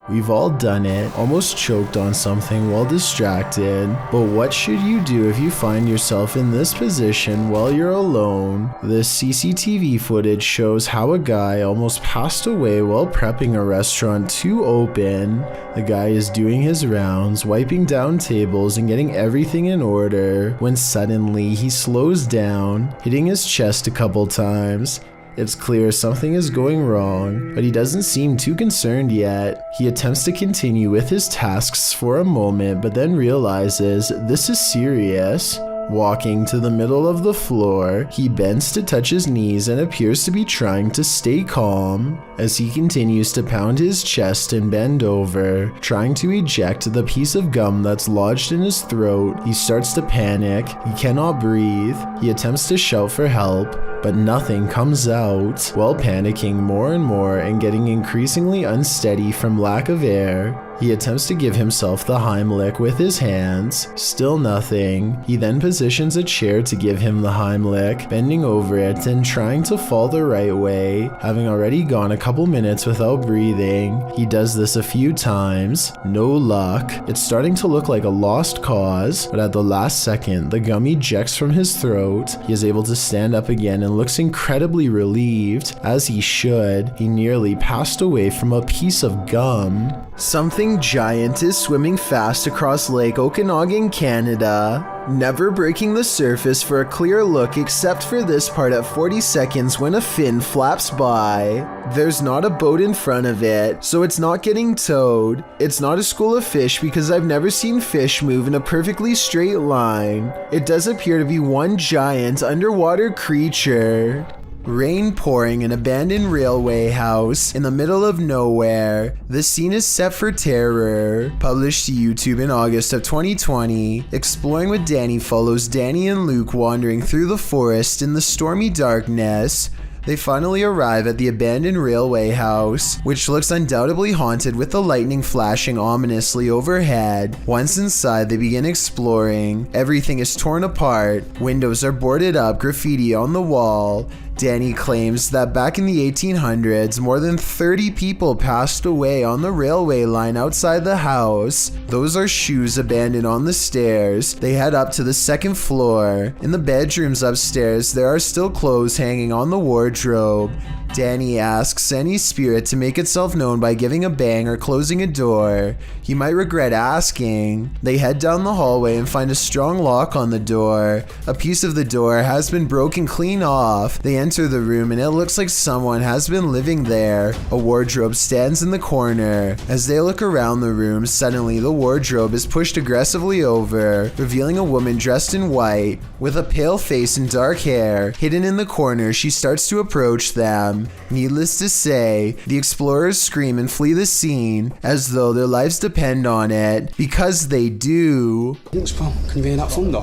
We've all done it, almost choked on something while distracted. But what should you do if you find yourself in this position while you're alone? This CCTV footage shows how a guy almost passed away while prepping a restaurant to open. The guy is doing his rounds, wiping down tables and getting everything in order, when suddenly he slows down, hitting his chest a couple times. It's clear something is going wrong, but he doesn't seem too concerned yet. He attempts to continue with his tasks for a moment, but then realizes this is serious. Walking to the middle of the floor, he bends to touch his knees and appears to be trying to stay calm. As he continues to pound his chest and bend over, trying to eject the piece of gum that's lodged in his throat, he starts to panic. He cannot breathe. He attempts to shout for help, but nothing comes out. While panicking more and more and getting increasingly unsteady from lack of air, he attempts to give himself the Heimlich with his hands. Still nothing. He then positions a chair to give him the Heimlich, bending over it and trying to fall the right way. Having already gone a couple minutes without breathing, he does this a few times. No luck. It's starting to look like a lost cause, but at the last second, the gum ejects from his throat. He is able to stand up again and looks incredibly relieved, as he should. He nearly passed away from a piece of gum. Something giant is swimming fast across Lake Okanagan, Canada, never breaking the surface for a clear look except for this part at 40 seconds when a fin flaps by. There's not a boat in front of it, so it's not getting towed. It's not a school of fish because I've never seen fish move in a perfectly straight line. It does appear to be one giant underwater creature. Rain pouring an abandoned railway house in the middle of nowhere. The scene is set for terror. Published to YouTube in August of 2020. Exploring with Danny follows Danny and Luke wandering through the forest in the stormy darkness. They finally arrive at the abandoned railway house, which looks undoubtedly haunted with the lightning flashing ominously overhead. Once inside, they begin exploring. Everything is torn apart. Windows are boarded up, graffiti on the wall. Danny claims that back in the 1800s, more than 30 people passed away on the railway line outside the house. Those are shoes abandoned on the stairs. They head up to the second floor. In the bedrooms upstairs, there are still clothes hanging on the wardrobe. Danny asks any spirit to make itself known by giving a bang or closing a door. He might regret asking. They head down the hallway and find a strong lock on the door. A piece of the door has been broken clean off. They enter the room and it looks like someone has been living there. A wardrobe stands in the corner. As they look around the room, suddenly the wardrobe is pushed aggressively over, revealing a woman dressed in white, with a pale face and dark hair. Hidden in the corner, she starts to approach them. Needless to say, the explorers scream and flee the scene as though their lives depend on it, because they do. Thanks, pal. Can you hear that thunder?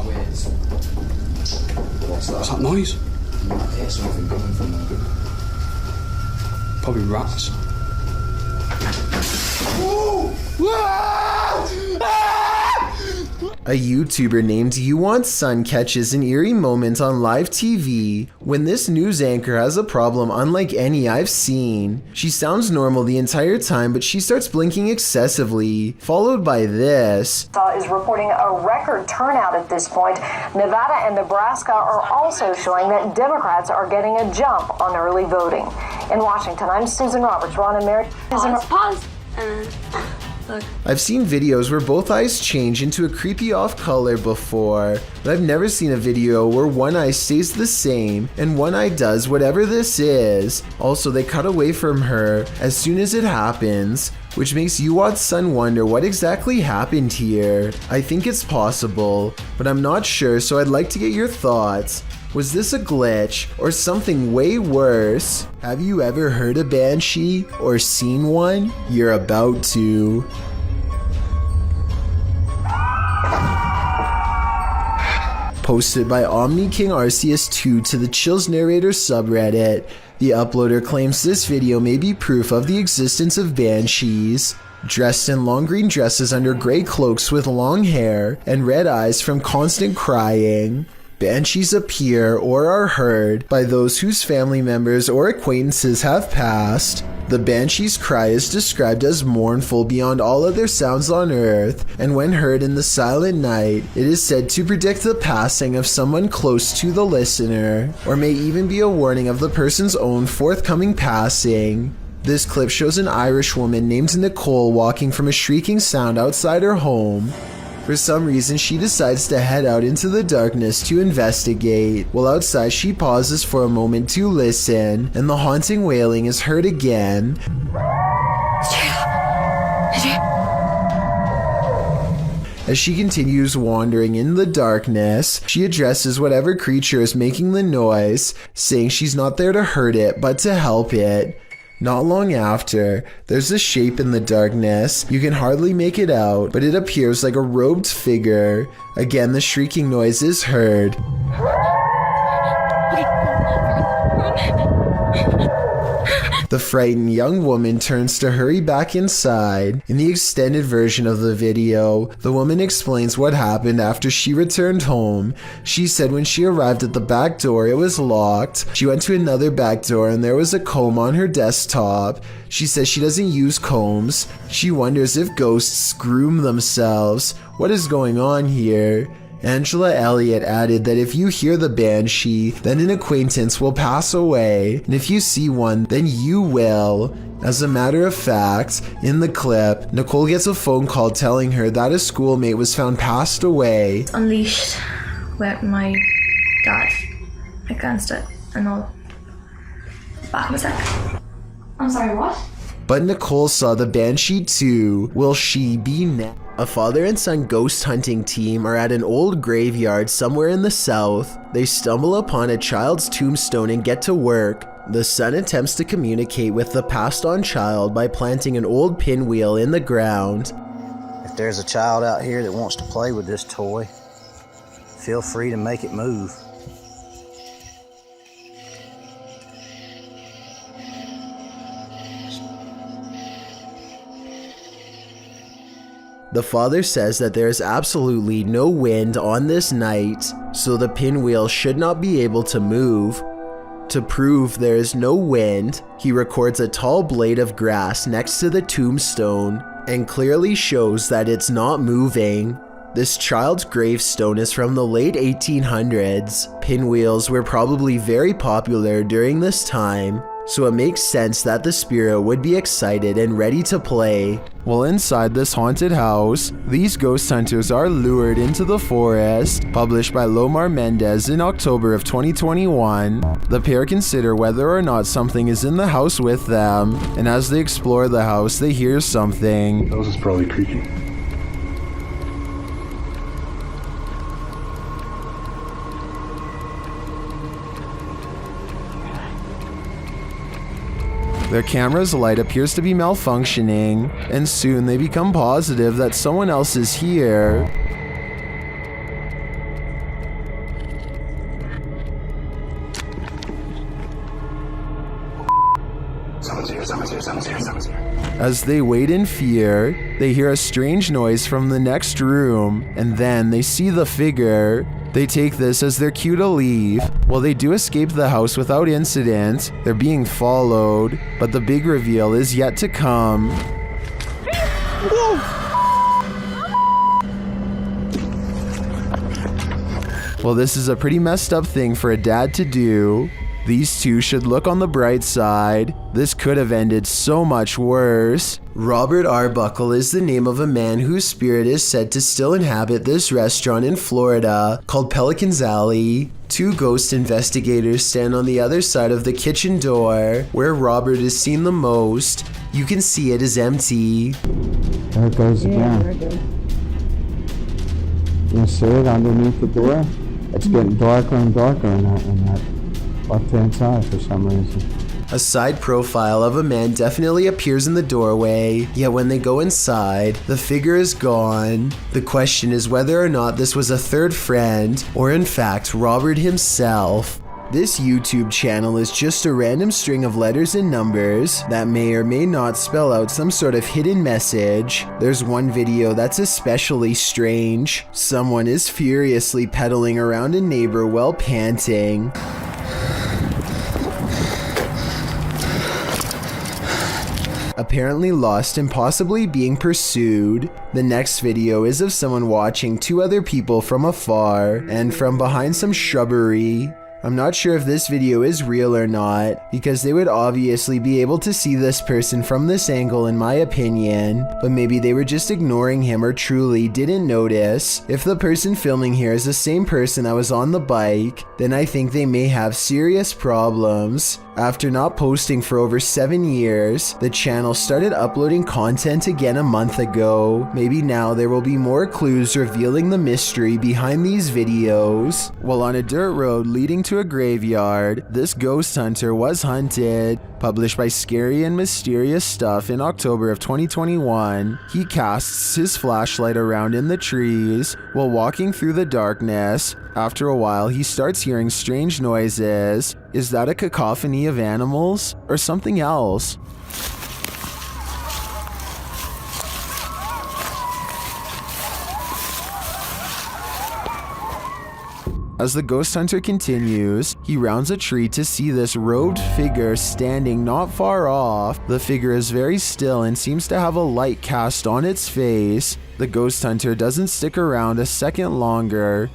What's that noise? I hear something coming from there. Probably rats. A YouTuber named You Want Sun catches an eerie moment on live TV when this news anchor has a problem unlike any I've seen. She sounds normal the entire time, but she starts blinking excessively, followed by this. Is reporting a record turnout at this point. Nevada and Nebraska are also showing that Democrats are getting a jump on early voting. In Washington, I'm Susan Roberts. Ron and Mary. Pause. Look. I've seen videos where both eyes change into a creepy off color before, but I've never seen a video where one eye stays the same and one eye does whatever this is. Also, they cut away from her as soon as it happens, which makes Yuwad's son wonder what exactly happened here. I think it's possible, but I'm not sure, so I'd like to get your thoughts. Was this a glitch or something way worse? Have you ever heard a Banshee or seen one? You're about to. Posted by Omni King Arceus 2 to the Chills Narrator subreddit, the uploader claims this video may be proof of the existence of banshees. Dressed in long green dresses under gray cloaks with long hair and red eyes from constant crying. Banshees appear or are heard by those whose family members or acquaintances have passed. The Banshee's cry is described as mournful beyond all other sounds on earth, and when heard in the silent night, it is said to predict the passing of someone close to the listener, or may even be a warning of the person's own forthcoming passing. This clip shows an Irish woman named Nicole walking from a shrieking sound outside her home. For some reason, she decides to head out into the darkness to investigate. While outside, she pauses for a moment to listen, and the haunting wailing is heard again. As she continues wandering in the darkness, she addresses whatever creature is making the noise, saying she's not there to hurt it, but to help it. Not long after, there's a shape in the darkness. You can hardly make it out, but it appears like a robed figure. Again, the shrieking noise is heard. The frightened young woman turns to hurry back inside. In the extended version of the video, the woman explains what happened after she returned home. She said when she arrived at the back door, it was locked. She went to another back door and there was a comb on her desktop. She says she doesn't use combs. She wonders if ghosts groom themselves. What is going on here? Angela Elliott added that if you hear the Banshee, then an acquaintance will pass away, and if you see one, then you will. As a matter of fact, in the clip, Nicole gets a phone call telling her that a schoolmate was found passed away. Unleashed with my dad against it and all. Back a sec. I'm sorry, what? But Nicole saw the Banshee too. Will she be next? A father and son ghost hunting team are at an old graveyard somewhere in the south. They stumble upon a child's tombstone and get to work. The son attempts to communicate with the passed on child by planting an old pinwheel in the ground. If there's a child out here that wants to play with this toy, feel free to make it move. The father says that there is absolutely no wind on this night, so the pinwheel should not be able to move. To prove there is no wind, he records a tall blade of grass next to the tombstone and clearly shows that it's not moving. This child's gravestone is from the late 1800s. Pinwheels were probably very popular during this time, so it makes sense that the spirit would be excited and ready to play. While inside this haunted house, these ghost hunters are lured into the forest. Published by Lomar Mendez in October of 2021, the pair consider whether or not something is in the house with them, and as they explore the house, they hear something. The house is probably creaking. Their camera's light appears to be malfunctioning, and soon they become positive that someone else is here. Someone's here, someone's here, someone's here, someone's here. As they wait in fear, they hear a strange noise from the next room, and then they see the figure. They take this as their cue to leave. While they do escape the house without incident, they're being followed, but the big reveal is yet to come. Well, this is a pretty messed up thing for a dad to do. These two should look on the bright side. This could have ended so much worse. Robert Arbuckle is the name of a man whose spirit is said to still inhabit this restaurant in Florida called Pelican's Alley. Two ghost investigators stand on the other side of the kitchen door, where Robert is seen the most. You can see it is empty. There it goes again. You see it underneath the door? It's getting darker and darker in that left-hand side for some reason. A side profile of a man definitely appears in the doorway, yet when they go inside, the figure is gone. The question is whether or not this was a third friend, or in fact, Robert himself. This YouTube channel is just a random string of letters and numbers that may or may not spell out some sort of hidden message. There's one video that's especially strange. Someone is furiously pedaling around a neighbor while panting. Apparently lost and possibly being pursued. The next video is of someone watching two other people from afar and from behind some shrubbery. I'm not sure if this video is real or not, because they would obviously be able to see this person from this angle in my opinion, but maybe they were just ignoring him or truly didn't notice. If the person filming here is the same person that was on the bike, then I think they may have serious problems. After not posting for over 7 years, the channel started uploading content again a month ago. Maybe now there will be more clues revealing the mystery behind these videos. While on a dirt road leading to a graveyard, this ghost hunter was hunted. Published by Scary and Mysterious Stuff in October of 2021, he casts his flashlight around in the trees while walking through the darkness. After a while, he starts hearing strange noises. Is that a cacophony of animals or something else? As the ghost hunter continues, he rounds a tree to see this robed figure standing not far off. The figure is very still and seems to have a light cast on its face. The ghost hunter doesn't stick around a second longer.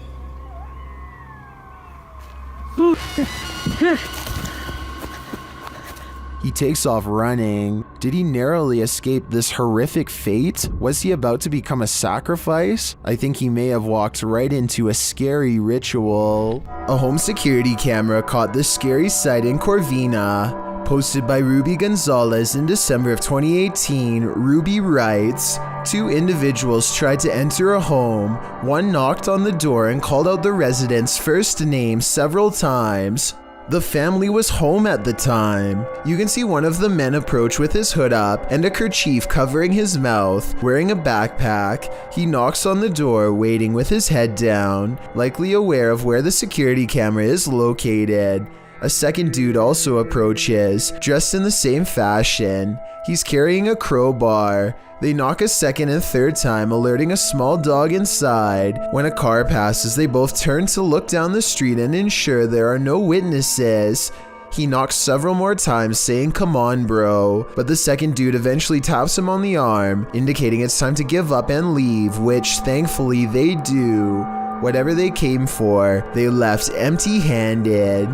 He takes off running. Did he narrowly escape this horrific fate? Was he about to become a sacrifice? I think he may have walked right into a scary ritual. A home security camera caught this scary sight in Corvina. Posted by Ruby Gonzalez in December of 2018, Ruby writes, "Two individuals tried to enter a home. One knocked on the door and called out the resident's first name several times. The family was home at the time. You can see one of the men approach with his hood up and a kerchief covering his mouth, wearing a backpack. He knocks on the door, waiting with his head down, likely aware of where the security camera is located. A second dude also approaches, dressed in the same fashion. He's carrying a crowbar. They knock a second and third time, alerting a small dog inside. When a car passes, they both turn to look down the street and ensure there are no witnesses. He knocks several more times, saying, 'Come on, bro,' but the second dude eventually taps him on the arm, indicating it's time to give up and leave, which thankfully they do. Whatever they came for, they left empty-handed."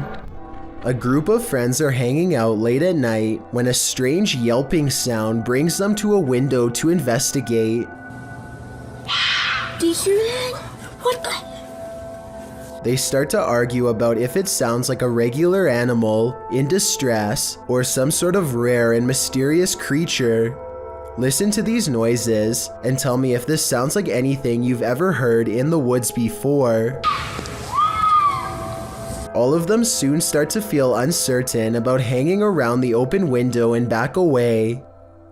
A group of friends are hanging out late at night when a strange yelping sound brings them to a window to investigate. Do you hear that? What the? They start to argue about if it sounds like a regular animal in distress or some sort of rare and mysterious creature. Listen to these noises and tell me if this sounds like anything you've ever heard in the woods before. All of them soon start to feel uncertain about hanging around the open window and back away.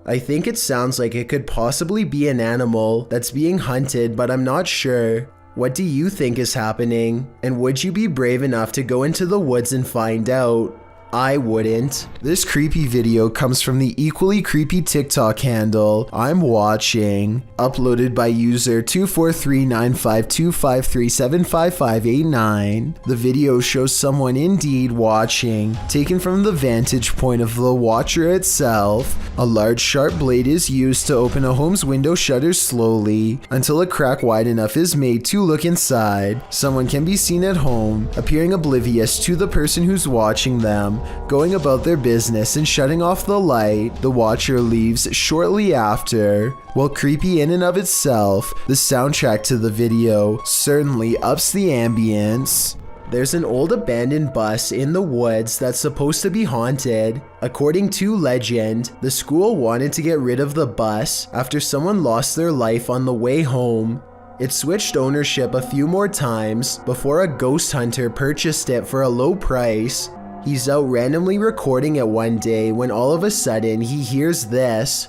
I think it sounds like it could possibly be an animal that's being hunted, but I'm not sure. What do you think is happening? And would you be brave enough to go into the woods and find out? I wouldn't. This creepy video comes from the equally creepy TikTok handle I'm watching, uploaded by user 2439525375589. The video shows someone indeed watching, taken from the vantage point of the watcher itself. A large sharp blade is used to open a home's window shutters slowly until a crack wide enough is made to look inside. Someone can be seen at home, appearing oblivious to the person who's watching them, going about their business and shutting off the light. The watcher leaves shortly after. While creepy in and of itself, the soundtrack to the video certainly ups the ambience. There's an old abandoned bus in the woods that's supposed to be haunted. According to legend, the school wanted to get rid of the bus after someone lost their life on the way home. It switched ownership a few more times before a ghost hunter purchased it for a low price. He's out randomly recording it one day when all of a sudden he hears this.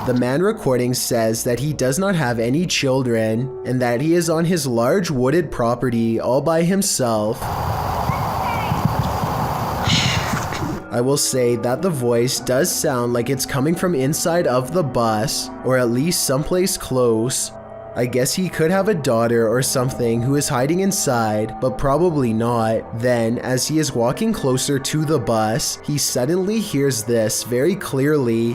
The man recording says that he does not have any children and that he is on his large wooded property all by himself. I will say that the voice does sound like it's coming from inside of the bus, or at least someplace close. I guess he could have a daughter or something who is hiding inside, but probably not. Then, as he is walking closer to the bus, he suddenly hears this very clearly.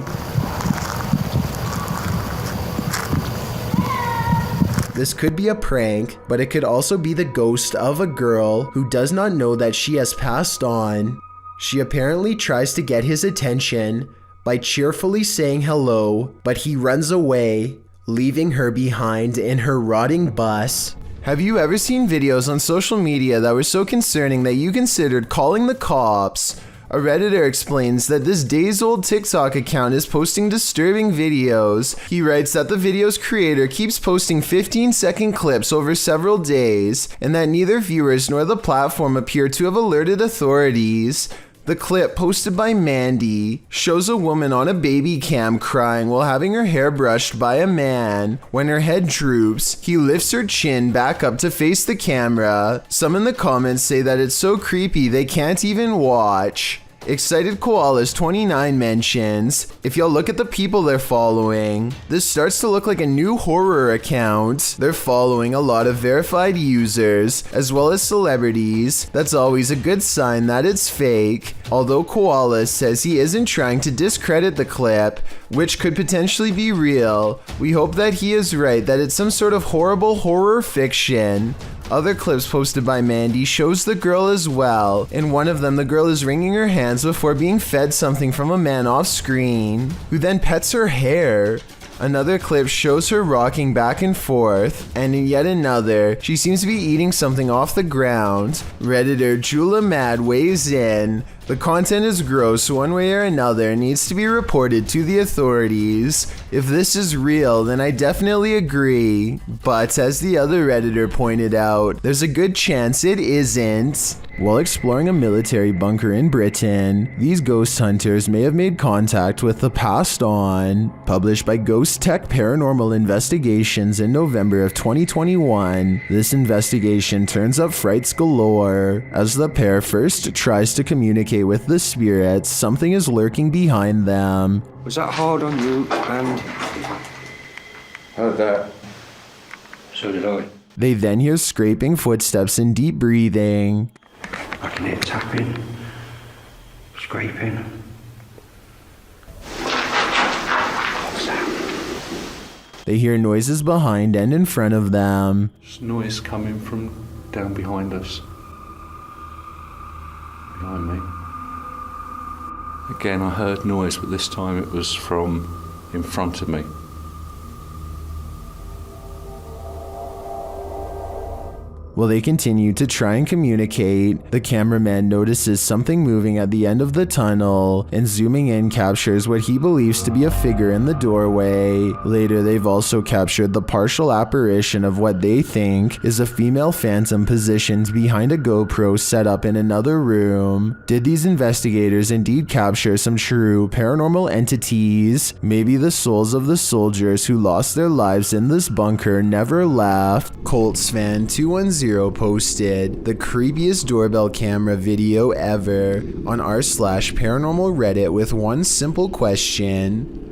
This could be a prank, but it could also be the ghost of a girl who does not know that she has passed on. She apparently tries to get his attention by cheerfully saying hello, but he runs away, leaving her behind in her rotting bus. Have you ever seen videos on social media that were so concerning that you considered calling the cops? A Redditor explains that this days-old TikTok account is posting disturbing videos. He writes that the video's creator keeps posting 15-second clips over several days, and that neither viewers nor the platform appear to have alerted authorities. The clip, posted by Mandy, shows a woman on a baby cam crying while having her hair brushed by a man. When her head droops, he lifts her chin back up to face the camera. Some in the comments say that it's so creepy they can't even watch. Excited Koalas 29 mentions, if y'all look at the people they're following, this starts to look like a new horror account. They're following a lot of verified users, as well as celebrities. That's always a good sign that it's fake. Although Koalas says he isn't trying to discredit the clip, which could potentially be real, we hope that he is right, that it's some sort of horrible horror fiction. Other clips posted by Mandy shows the girl as well. In one of them, the girl is wringing her hands before being fed something from a man off screen, who then pets her hair. Another clip shows her rocking back and forth, and in yet another, she seems to be eating something off the ground. Redditor Jula Mad weighs in. The content is gross one way or another and needs to be reported to the authorities. If this is real, then I definitely agree. But as the other Redditor pointed out, there's a good chance it isn't. While exploring a military bunker in Britain, these ghost hunters may have made contact with the passed on. Published by Ghost Tech Paranormal Investigations in November of 2021, this investigation turns up frights galore. As the pair first tries to communicate with the spirits, something is lurking behind them. Was that hard on you? And heard that. So did I. They then hear scraping footsteps and deep breathing. I can hear tapping, scraping. They hear noises behind and in front of them. There's noise coming from down behind us. Behind me. Again, I heard noise, but this time it was from in front of me. While they continue to try and communicate, the cameraman notices something moving at the end of the tunnel, and zooming in captures what he believes to be a figure in the doorway. Later, they've also captured the partial apparition of what they think is a female phantom positioned behind a GoPro set up in another room. Did these investigators indeed capture some true paranormal entities? Maybe the souls of the soldiers who lost their lives in this bunker never left. Colts fan 210 posted the creepiest doorbell camera video ever on r/paranormal Reddit with one simple question.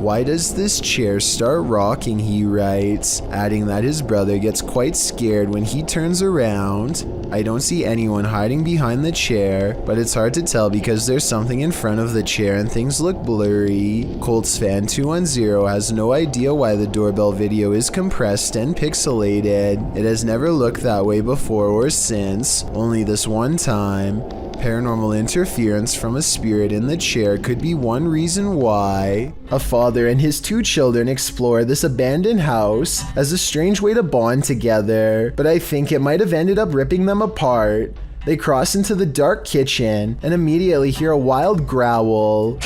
Why does this chair start rocking, he writes, adding that his brother gets quite scared when he turns around. I don't see anyone hiding behind the chair, but it's hard to tell because there's something in front of the chair and things look blurry. Colts fan 210 has no idea why the doorbell video is compressed and pixelated. It has never looked that way before or since, only this one time. Paranormal interference from a spirit in the chair could be one reason why. A father and his two children explore this abandoned house as a strange way to bond together, but I think it might have ended up ripping them apart. They cross into the dark kitchen and immediately hear a wild growl.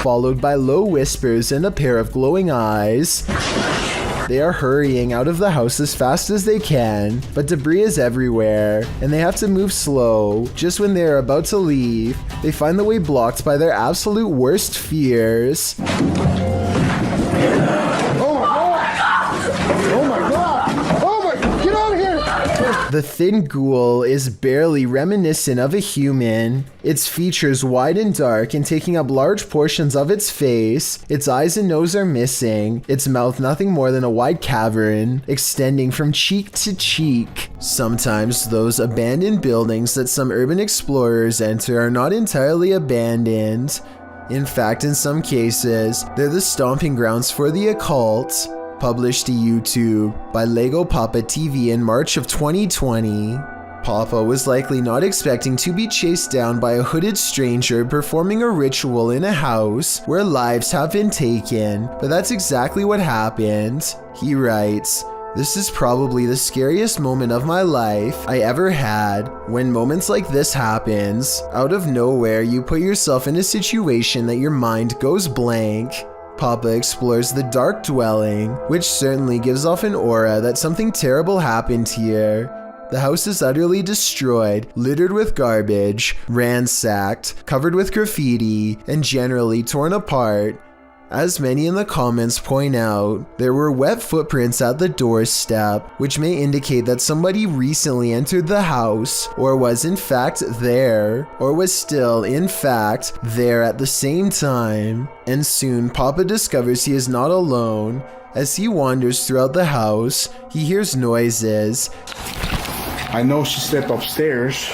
followed by low whispers and a pair of glowing eyes. They are hurrying out of the house as fast as they can, but debris is everywhere, and they have to move slow. Just when they are about to leave, they find the way blocked by their absolute worst fears. The thin ghoul is barely reminiscent of a human. Its features wide and dark and taking up large portions of its face. Its eyes and nose are missing. Its mouth nothing more than a wide cavern, extending from cheek to cheek. Sometimes those abandoned buildings that some urban explorers enter are not entirely abandoned. In fact, in some cases, they're the stomping grounds for the occult. Published to YouTube by Lego Papa TV in March of 2020. Papa was likely not expecting to be chased down by a hooded stranger performing a ritual in a house where lives have been taken, but that's exactly what happened. He writes, "This is probably the scariest moment of my life I ever had. When moments like this happens, out of nowhere you put yourself in a situation that your mind goes blank." Papa explores the dark dwelling, which certainly gives off an aura that something terrible happened here. The house is utterly destroyed, littered with garbage, ransacked, covered with graffiti, and generally torn apart. As many in the comments point out, there were wet footprints at the doorstep, which may indicate that somebody recently entered the house, or was in fact there, or was still in fact there at the same time. And soon Papa discovers he is not alone. As he wanders throughout the house, he hears noises. I know she stepped upstairs.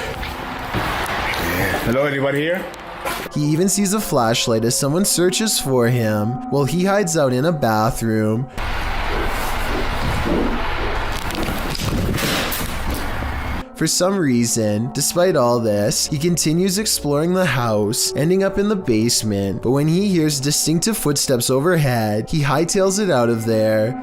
Hello, anybody here? He even sees a flashlight as someone searches for him while he hides out in a bathroom. For some reason, despite all this, he continues exploring the house, ending up in the basement, but when he hears distinctive footsteps overhead, he hightails it out of there.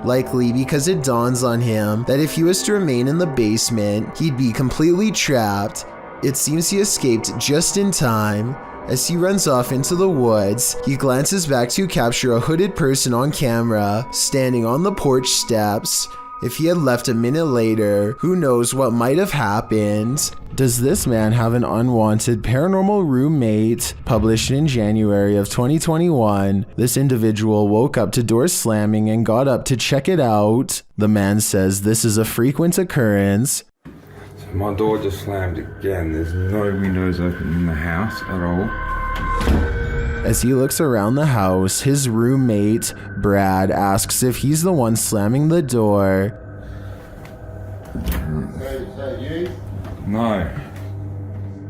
Likely because it dawns on him that if he was to remain in the basement, he'd be completely trapped. It seems he escaped just in time. As he runs off into the woods, he glances back to capture a hooded person on camera, standing on the porch steps. If he had left a minute later, who knows what might have happened. Does this man have an unwanted paranormal roommate? Published in January of 2021, this individual woke up to doors slamming and got up to check it out. The man says this is a frequent occurrence. My door just slammed again. There's no windows open in the house at all. As he looks around the house, his roommate, Brad, asks if he's the one slamming the door. Is that you? No.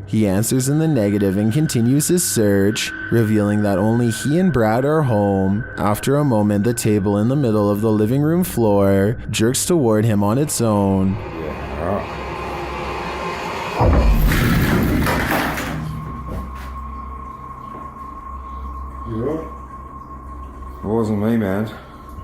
He answers in the negative and continues his search, revealing that only he and Brad are home. After a moment, the table in the middle of the living room floor jerks toward him on its own. Yeah, alright. You alright? It wasn't me, man.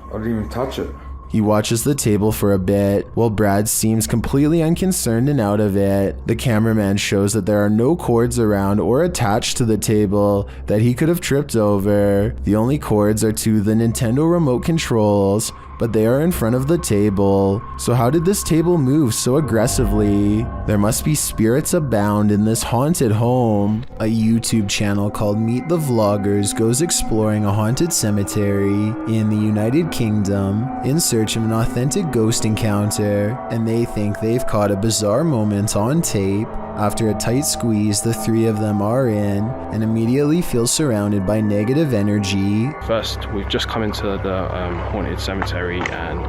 I didn't even touch it. He watches the table for a bit, while Brad seems completely unconcerned and out of it. The cameraman shows that there are no cords around or attached to the table that he could have tripped over. The only cords are to the Nintendo remote controls, but they are in front of the table. So how did this table move so aggressively? There must be spirits abound in this haunted home. A YouTube channel called Meet the Vloggers goes exploring a haunted cemetery in the United Kingdom in search of an authentic ghost encounter, and they think they've caught a bizarre moment on tape. After a tight squeeze, the three of them are in and immediately feel surrounded by negative energy. First, we've just come into the haunted cemetery and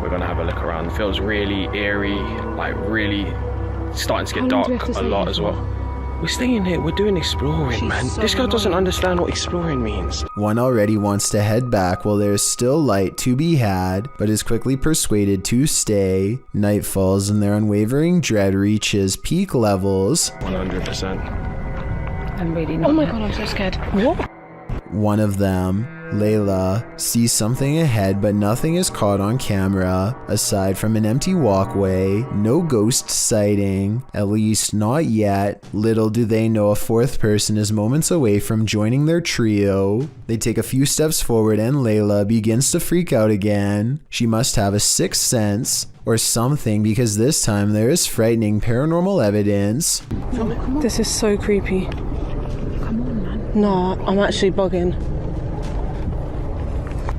we're gonna have a look around. It feels really eerie, like really starting to get dark a lot as well. We're staying here, we're doing exploring, man. This guy doesn't understand what exploring means. One already wants to head back while there is still light to be had, but is quickly persuaded to stay. Night falls and their unwavering dread reaches peak levels. 100%. I'm really not. Oh my god, I'm so scared. What? One of them, Layla, sees something ahead, but nothing is caught on camera. Aside from an empty walkway, no ghost sighting, at least not yet. Little do they know a fourth person is moments away from joining their trio. They take a few steps forward and Layla begins to freak out again. She must have a sixth sense or something, because this time there is frightening paranormal evidence. This is so creepy. Come on, man. No, I'm actually bugging.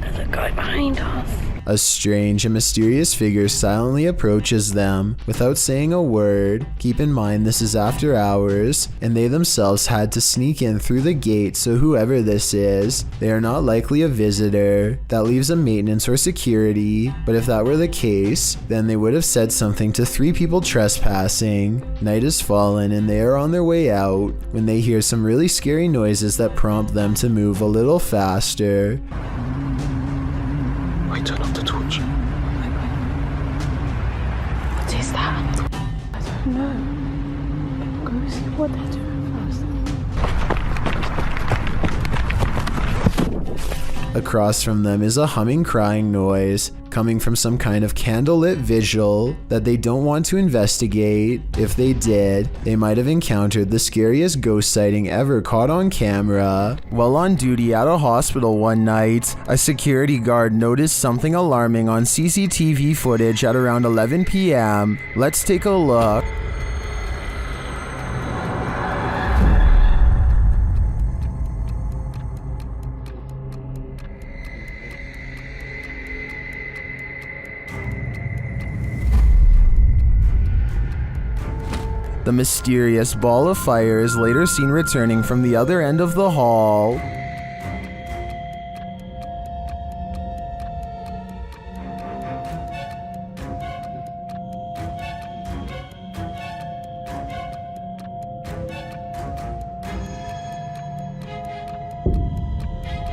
There's a guy behind us. A strange and mysterious figure silently approaches them without saying a word. Keep in mind this is after hours, and they themselves had to sneak in through the gate, so whoever this is, they are not likely a visitor. That leaves a maintenance or security, but if that were the case, then they would have said something to 3 people trespassing. Night has fallen and they are on their way out when they hear some really scary noises that prompt them to move a little faster. Wait, turn off the torch. What is that? I don't know. Go see what they're doing first. Across from them is a humming, crying noise coming from some kind of candlelit vigil that they don't want to investigate. If they did, they might have encountered the scariest ghost sighting ever caught on camera. While on duty at a hospital one night, a security guard noticed something alarming on CCTV footage at around 11 p.m. Let's take a look. The mysterious ball of fire is later seen returning from the other end of the hall.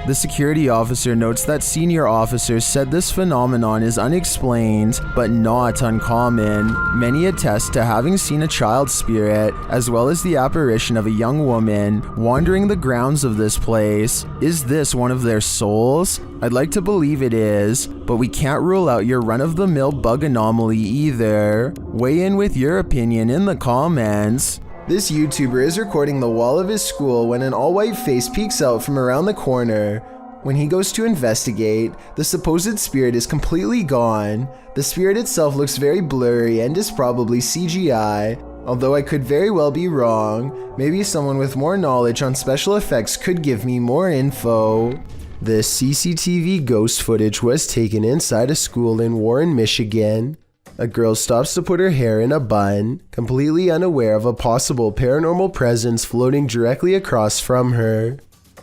The security officer notes that senior officers said this phenomenon is unexplained, but not uncommon. Many attest to having seen a child spirit, as well as the apparition of a young woman wandering the grounds of this place. Is this one of their souls? I'd like to believe it is, but we can't rule out your run-of-the-mill bug anomaly either. Weigh in with your opinion in the comments. This YouTuber is recording the wall of his school when an all-white face peeks out from around the corner. When he goes to investigate, the supposed spirit is completely gone. The spirit itself looks very blurry and is probably CGI, although I could very well be wrong. Maybe someone with more knowledge on special effects could give me more info. This CCTV ghost footage was taken inside a school in Warren, Michigan. A girl stops to put her hair in a bun, completely unaware of a possible paranormal presence floating directly across from her.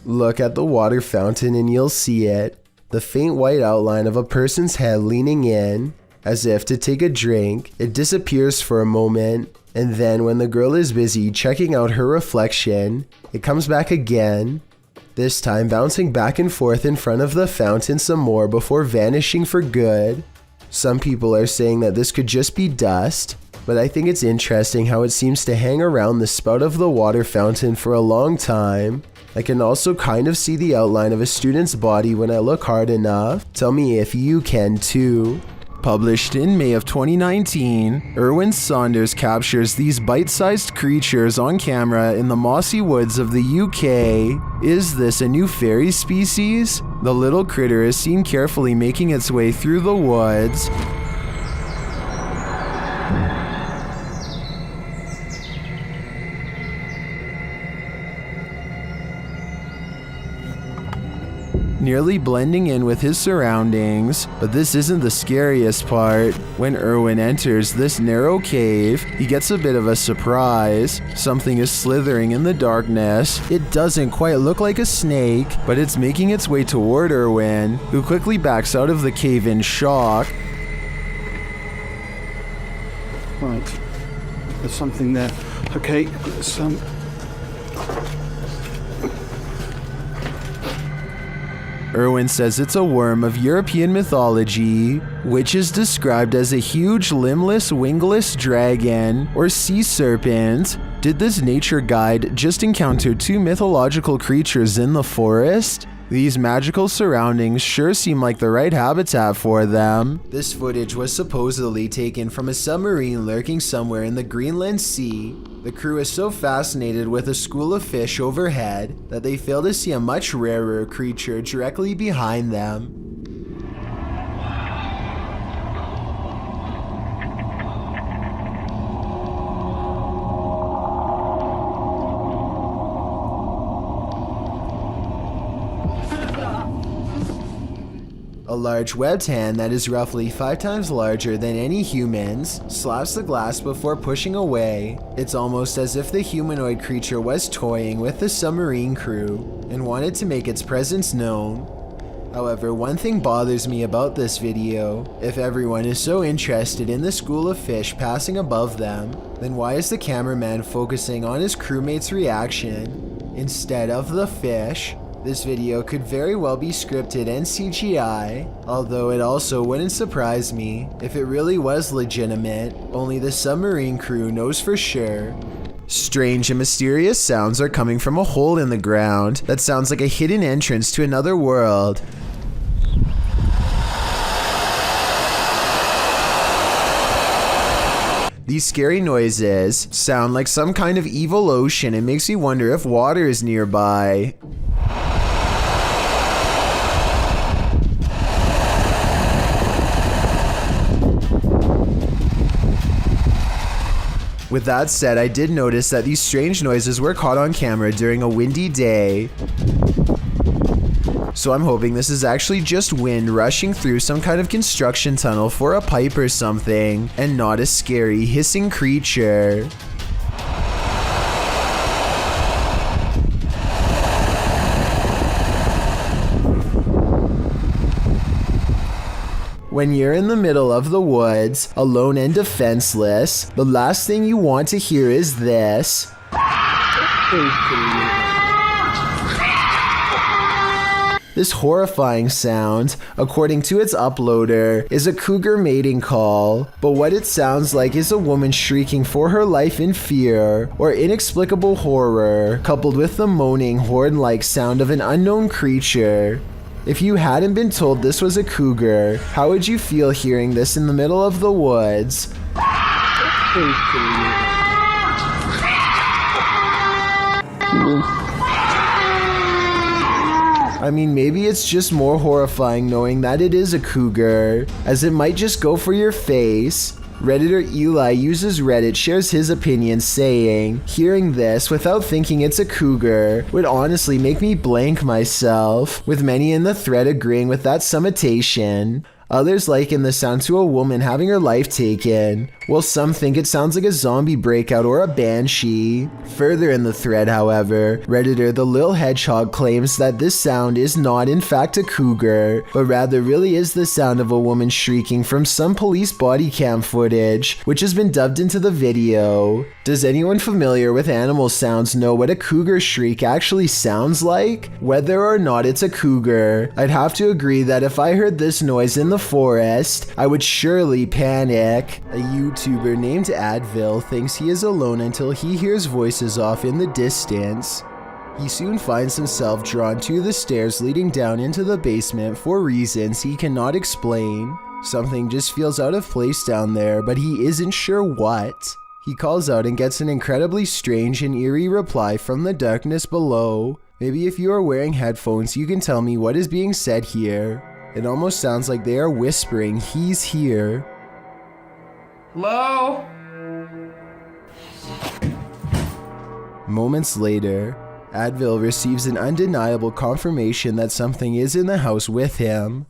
Look at the water fountain and you'll see it. The faint white outline of a person's head leaning in, as if to take a drink. It disappears for a moment, and then when the girl is busy checking out her reflection, it comes back again. This time bouncing back and forth in front of the fountain some more before vanishing for good. Some people are saying that this could just be dust, but I think it's interesting how it seems to hang around the spout of the water fountain for a long time. I can also kind of see the outline of a student's body when I look hard enough. Tell me if you can too. Published in May of 2019, Erwin Saunders captures these bite-sized creatures on camera in the mossy woods of the UK. Is this a new fairy species? The little critter is seen carefully making its way through the woods. Nearly blending in with his surroundings, but this isn't the scariest part. When Erwin enters this narrow cave, he gets a bit of a surprise. Something is slithering in the darkness. It doesn't quite look like a snake, but it's making its way toward Erwin, who quickly backs out of the cave in shock. Right, there's something there. Okay, some. Erwin says it's a worm of European mythology, which is described as a huge limbless, wingless dragon or sea serpent. Did this nature guide just encounter two mythological creatures in the forest? These magical surroundings sure seem like the right habitat for them. This footage was supposedly taken from a submarine lurking somewhere in the Greenland Sea. The crew is so fascinated with a school of fish overhead that they fail to see a much rarer creature directly behind them. A large webbed hand that is roughly 5 times larger than any human's slaps the glass before pushing away. It's almost as if the humanoid creature was toying with the submarine crew and wanted to make its presence known. However, one thing bothers me about this video. If everyone is so interested in the school of fish passing above them, then why is the cameraman focusing on his crewmate's reaction instead of the fish? This video could very well be scripted and CGI, although it also wouldn't surprise me if it really was legitimate. Only the submarine crew knows for sure. Strange and mysterious sounds are coming from a hole in the ground that sounds like a hidden entrance to another world. These scary noises sound like some kind of evil ocean. It makes me wonder if water is nearby. With that said, I did notice that these strange noises were caught on camera during a windy day. So I'm hoping this is actually just wind rushing through some kind of construction tunnel for a pipe or something, and not a scary hissing creature. When you're in the middle of the woods, alone and defenseless, the last thing you want to hear is this. This horrifying sound, according to its uploader, is a cougar mating call, but what it sounds like is a woman shrieking for her life in fear or inexplicable horror, coupled with the moaning horn-like sound of an unknown creature. If you hadn't been told this was a cougar, how would you feel hearing this in the middle of the woods? I mean, maybe it's just more horrifying knowing that it is a cougar, as it might just go for your face. Redditor Eli uses Reddit shares his opinion, saying, hearing this without thinking it's a cougar would honestly make me blank myself, with many in the thread agreeing with that summatation. Others liken the sound to a woman having her life taken, while some think it sounds like a zombie breakout or a banshee. Further in the thread, however, Redditor The Lil Hedgehog claims that this sound is not in fact a cougar, but rather really is the sound of a woman shrieking from some police body cam footage, which has been dubbed into the video. Does anyone familiar with animal sounds know what a cougar shriek actually sounds like? Whether or not it's a cougar, I'd have to agree that if I heard this noise in the forest, I would surely panic. A YouTuber named Advil thinks he is alone until he hears voices off in the distance. He soon finds himself drawn to the stairs leading down into the basement for reasons he cannot explain. Something just feels out of place down there, but he isn't sure what. He calls out and gets an incredibly strange and eerie reply from the darkness below. Maybe if you are wearing headphones, you can tell me what is being said here. It almost sounds like they are whispering, "He's here." Hello? Moments later, Advil receives an undeniable confirmation that something is in the house with him.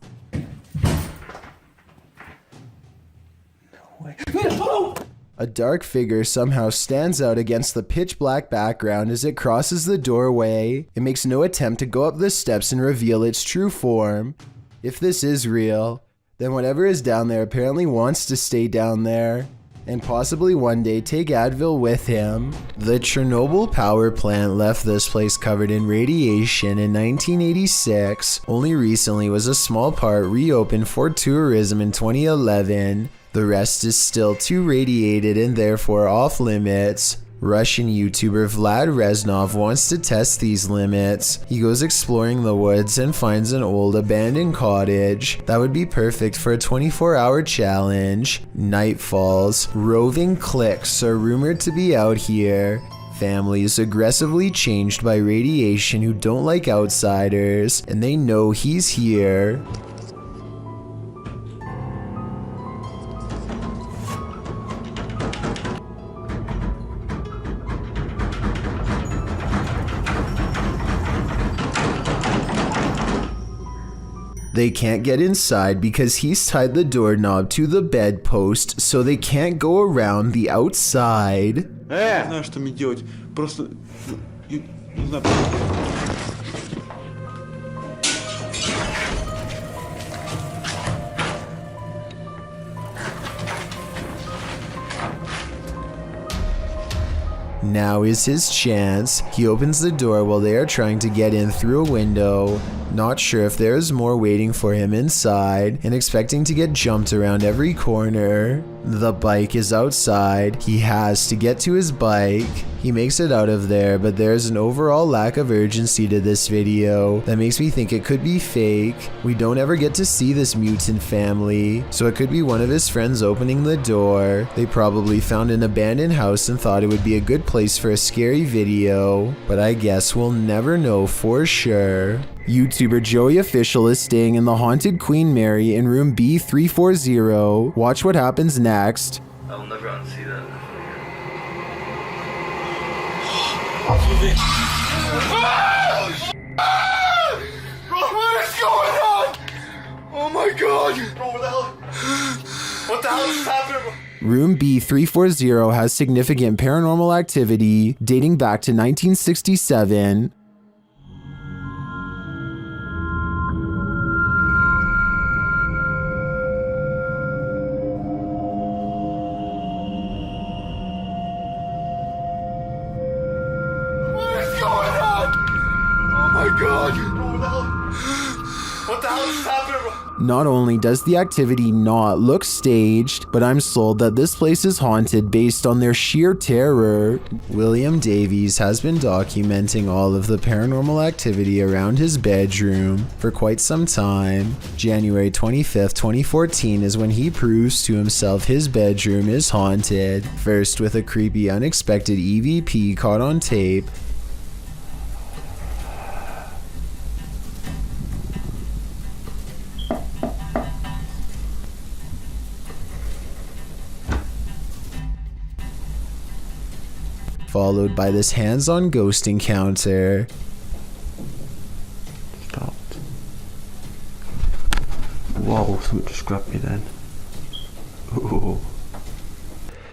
A dark figure somehow stands out against the pitch black background as it crosses the doorway. It makes no attempt to go up the steps and reveal its true form. If this is real, then whatever is down there apparently wants to stay down there, and possibly one day take Advil with him. The Chernobyl power plant left this place covered in radiation in 1986. Only recently was a small part reopened for tourism in 2011. The rest is still too radiated and therefore off limits. Russian YouTuber Vlad Reznov wants to test these limits. He goes exploring the woods and finds an old abandoned cottage that would be perfect for a 24-hour challenge. Night falls. Roving cliques are rumored to be out here. Families aggressively changed by radiation who don't like outsiders, and they know he's here. They can't get inside because he's tied the doorknob to the bedpost, so they can't go around the outside. Не знаю, что мне делать. Просто... Не знаю. Now is his chance. He opens the door while they are trying to get in through a window, not sure if there is more waiting for him inside, and expecting to get jumped around every corner. The bike is outside. He has to get to his bike. He makes it out of there, but there's an overall lack of urgency to this video that makes me think it could be fake. We don't ever get to see this mutant family, so it could be one of his friends opening the door. They probably found an abandoned house and thought it would be a good place for a scary video, but I guess we'll never know for sure. YouTuber Joey Official is staying in the haunted Queen Mary in room B340. Watch what happens next. I'll never unsee that. Bro, what is going on? Oh my god! Bro, what the hell is happening, bro? Room B340 has significant paranormal activity dating back to 1967. Not only does the activity not look staged, but I'm sold that this place is haunted based on their sheer terror. William Davies has been documenting all of the paranormal activity around his bedroom for quite some time. January 25th, 2014 is when he proves to himself his bedroom is haunted. First with a creepy unexpected EVP caught on tape, followed by this hands-on ghost encounter. Stopped. Whoa, something just grabbed me then. Ooh.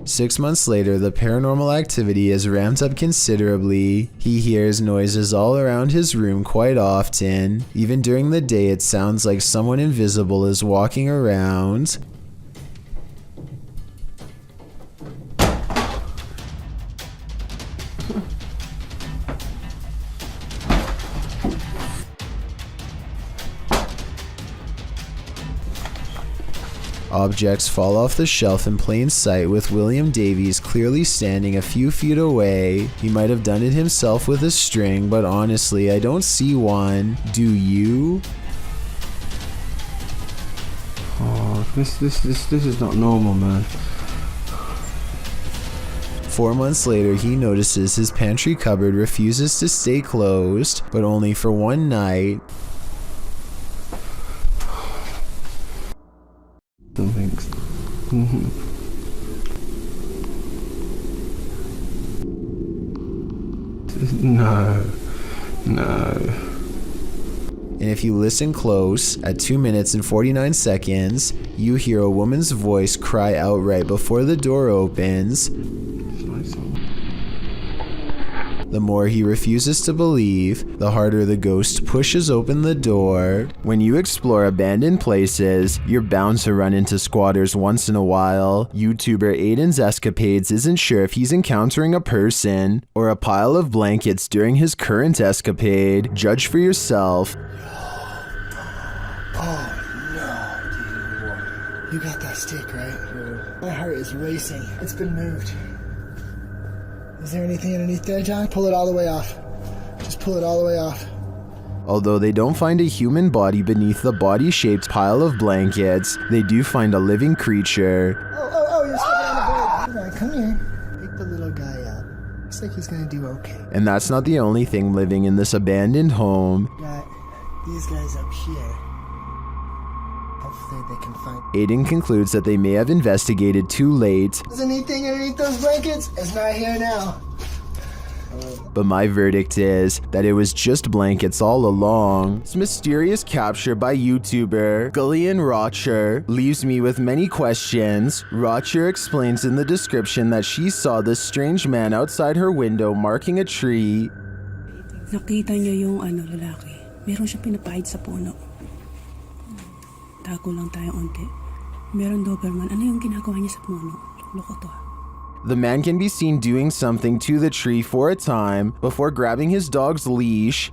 6 months later, the paranormal activity is ramped up considerably. He hears noises all around his room quite often. Even during the day, it sounds like someone invisible is walking around. Objects fall off the shelf in plain sight with William Davies clearly standing a few feet away. He might have done it himself with a string, but honestly, I don't see one. Do you? Oh, this is not normal, man. 4 months later, he notices his pantry cupboard refuses to stay closed, but only for one night. Something's... No. And if you listen close, at 2 minutes and 49 seconds, you hear a woman's voice cry out right before the door opens. The more he refuses to believe, the harder the ghost pushes open the door. When you explore abandoned places, you're bound to run into squatters once in a while. YouTuber Aiden's Escapades isn't sure if he's encountering a person or a pile of blankets during his current escapade. Judge for yourself. Oh no, dude. You got that stick, right? My heart is racing. It's been moved. Is there anything underneath there, John? Pull it all the way off. Just pull it all the way off. Although they don't find a human body beneath the body-shaped pile of blankets, they do find a living creature. Oh, you're sitting on the bed. Come on, come here. Pick the little guy up. Looks like he's gonna do okay. And that's not the only thing living in this abandoned home. Got these guys up here. Hopefully they can find... Aiden concludes that they may have investigated too late. Is anything underneath those blankets? It's not here now. But my verdict is that it was just blankets all along. This mysterious capture by YouTuber Gillian Rocher leaves me with many questions. Rocher explains in the description that she saw this strange man outside her window marking a tree. Nakita niya yung lalaki. Meron siya pinapahid sa puno. Tago lang tayo onti. Meron Doberman. Ano yung ginagawa niya sa puno? Loko to. The man can be seen doing something to the tree for a time before grabbing his dog's leash.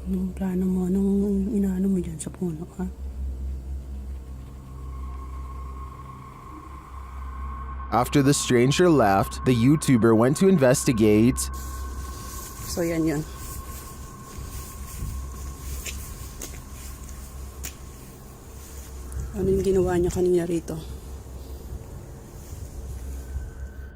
Anong plano mo? Anong inaano mo dyan sa puno, ha? After the stranger left, the YouTuber went to investigate. So yan. Ano yung ginawa niya kanina rito?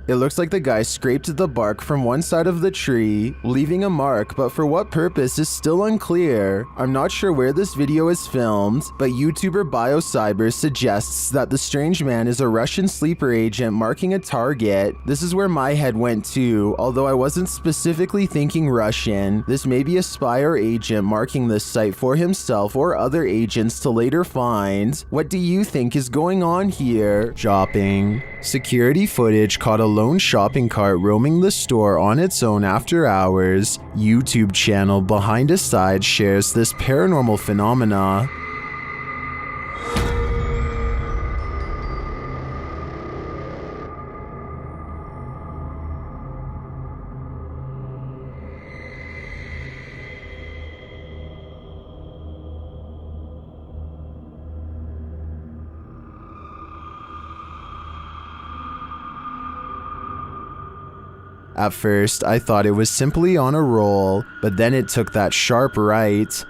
It looks like the guy scraped the bark from one side of the tree, leaving a mark, but for what purpose is still unclear. I'm not sure where this video is filmed, but YouTuber BioCyber suggests that the strange man is a Russian sleeper agent marking a target. This is where my head went to, although I wasn't specifically thinking Russian. This may be a spy or agent marking this site for himself or other agents to later find. What do you think is going on here? Shopping. Security footage caught a lone shopping cart roaming the store on its own after hours. YouTube channel Behind a Side shares this paranormal phenomena. At first, I thought it was simply on a roll, but then it took that sharp right.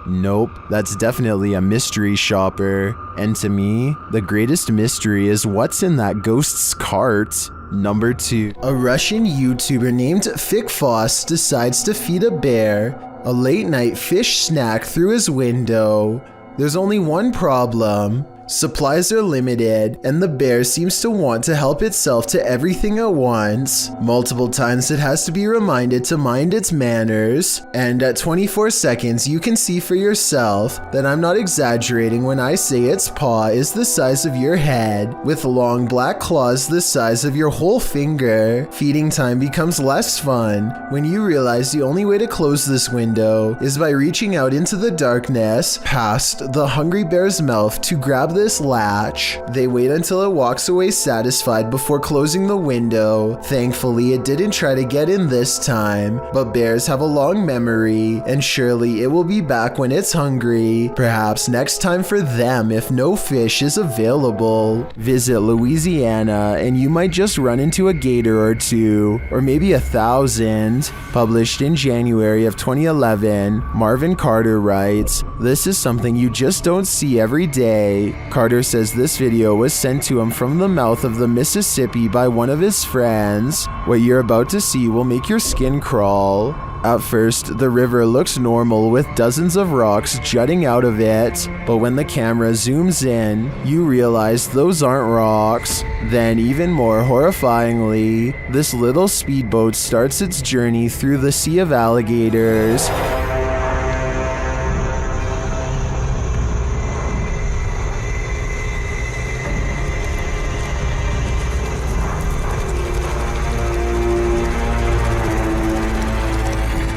Nope, that's definitely a mystery shopper. And to me, the greatest mystery is what's in that ghost's cart. Number 2. A Russian YouTuber named Fikfos decides to feed a bear a late-night fish snack through his window. There's only one problem. Supplies are limited, and the bear seems to want to help itself to everything at once. Multiple times it has to be reminded to mind its manners, and at 24 seconds you can see for yourself that I'm not exaggerating when I say its paw is the size of your head, with long black claws the size of your whole finger. Feeding time becomes less fun when you realize the only way to close this window is by reaching out into the darkness past the hungry bear's mouth to grab this latch. They wait until it walks away satisfied before closing the window. Thankfully, it didn't try to get in this time, but bears have a long memory, and surely it will be back when it's hungry. Perhaps next time for them if no fish is available. Visit Louisiana and you might just run into a gator or two, or maybe 1,000. Published in January of 2011, Marvin Carter writes, "This is something you just don't see every day." Carter says this video was sent to him from the mouth of the Mississippi by one of his friends. What you're about to see will make your skin crawl. At first, the river looks normal with dozens of rocks jutting out of it, but when the camera zooms in, you realize those aren't rocks. Then, even more horrifyingly, this little speedboat starts its journey through the sea of alligators.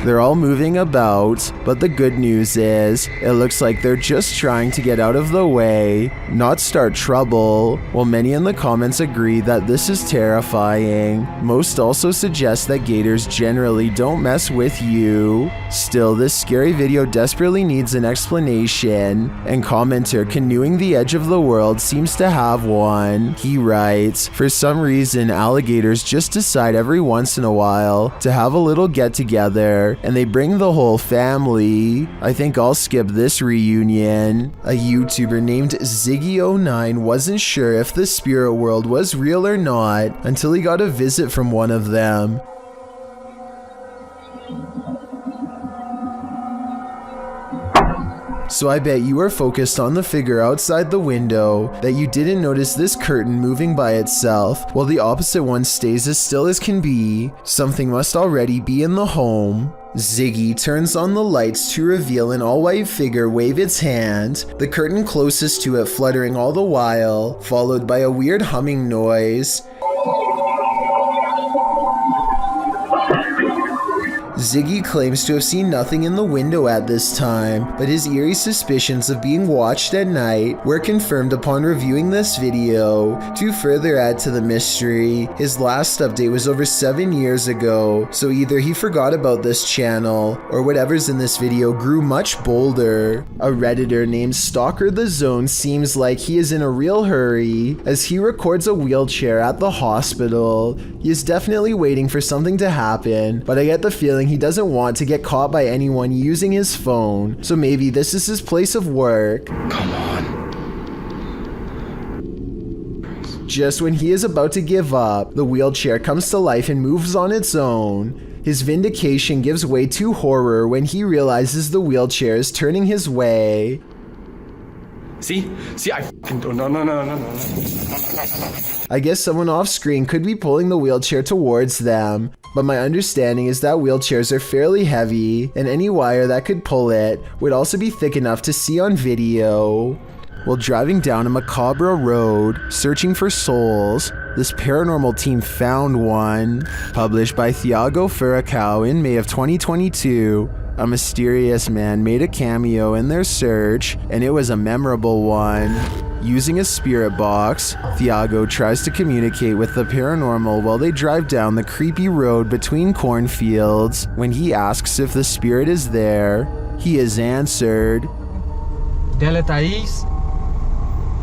They're all moving about, but the good news is, it looks like they're just trying to get out of the way, not start trouble. While many in the comments agree that this is terrifying, most also suggest that gators generally don't mess with you. Still, this scary video desperately needs an explanation, and commenter Canoeing the Edge of the World seems to have one. He writes, for some reason alligators just decide every once in a while to have a little get together, and they bring the whole family. I think I'll skip this reunion. A YouTuber named Ziggy09 wasn't sure if the spirit world was real or not until he got a visit from one of them. So I bet you were focused on the figure outside the window that you didn't notice this curtain moving by itself while the opposite one stays as still as can be. Something must already be in the home. Ziggy turns on the lights to reveal an all-white figure wave its hand, the curtain closest to it fluttering all the while, followed by a weird humming noise. Ziggy claims to have seen nothing in the window at this time, but his eerie suspicions of being watched at night were confirmed upon reviewing this video. To further add to the mystery, his last update was over 7 years ago, so either he forgot about this channel, or whatever's in this video grew much bolder. A redditor named Stalker the Zone seems like he is in a real hurry, as he records a wheelchair at the hospital. He is definitely waiting for something to happen, but I get the feeling he doesn't want to get caught by anyone using his phone, so maybe this is his place of work. Come on. Just when he is about to give up, the wheelchair comes to life and moves on its own. His vindication gives way to horror when he realizes the wheelchair is turning his way. See, I fucking don't. No. I guess someone off screen could be pulling the wheelchair towards them, but my understanding is that wheelchairs are fairly heavy, and any wire that could pull it would also be thick enough to see on video. While driving down a macabre road, searching for souls, this paranormal team found one. Published by Thiago Furacão in May of 2022, a mysterious man made a cameo in their search, and it was a memorable one. Using a spirit box, Thiago tries to communicate with the paranormal while they drive down the creepy road between cornfields. When he asks if the spirit is there, he is answered. Dela Thaís.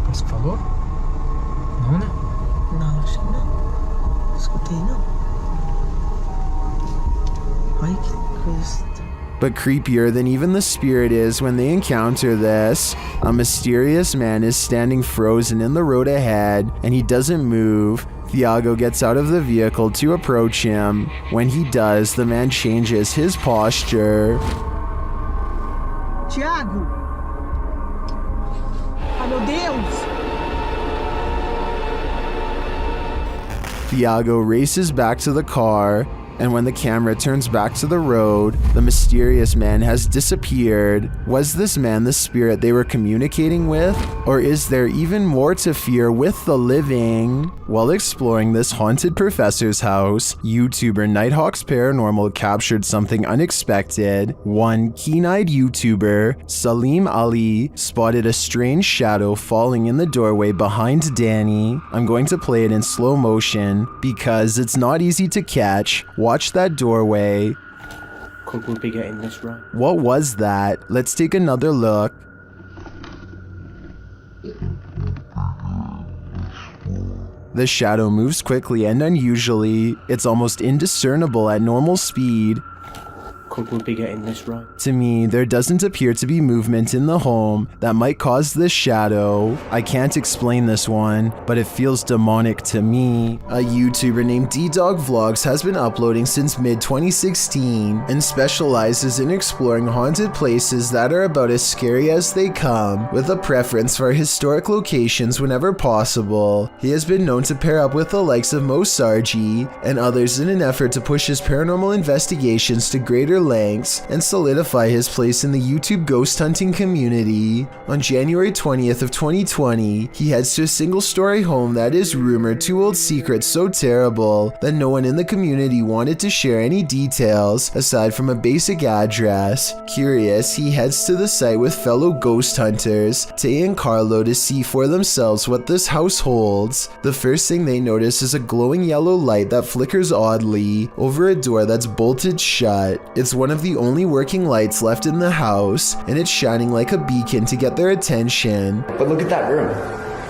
Você falou? Não, né? Não, acho que não. Escutei, não. Ai, que coisa. But creepier than even the spirit is when they encounter this, a mysterious man is standing frozen in the road ahead, and he doesn't move. Thiago gets out of the vehicle to approach him. When he does, the man changes his posture. Thiago! Ah, meu Deus! Thiago races back to the car, and when the camera turns back to the road, the mysterious man has disappeared. Was this man the spirit they were communicating with? Or is there even more to fear with the living? While exploring this haunted professor's house, YouTuber Nighthawk's Paranormal captured something unexpected. One keen-eyed YouTuber, Salim Ali, spotted a strange shadow falling in the doorway behind Danny. I'm going to play it in slow motion because it's not easy to catch. Watch that doorway. Could we be getting this right? What was that? Let's take another look. The shadow moves quickly and unusually. It's almost indiscernible at normal speed. Could we be getting this right? To me, there doesn't appear to be movement in the home that might cause this shadow. I can't explain this one, but it feels demonic to me. A YouTuber named D-Dog Vlogs has been uploading since mid-2016 and specializes in exploring haunted places that are about as scary as they come, with a preference for historic locations whenever possible. He has been known to pair up with the likes of Mossy and others in an effort to push his paranormal investigations to greater lengths and solidify his place in the YouTube ghost hunting community. On January 20th of 2020, he heads to a single-story home that is rumored to hold secrets so terrible that no one in the community wanted to share any details aside from a basic address. Curious, he heads to the site with fellow ghost hunters, Tay and Carlo, to see for themselves what this house holds. The first thing they notice is a glowing yellow light that flickers oddly over a door that's bolted shut. It's one of the only working lights left in the house, and it's shining like a beacon to get their attention. But look at that room.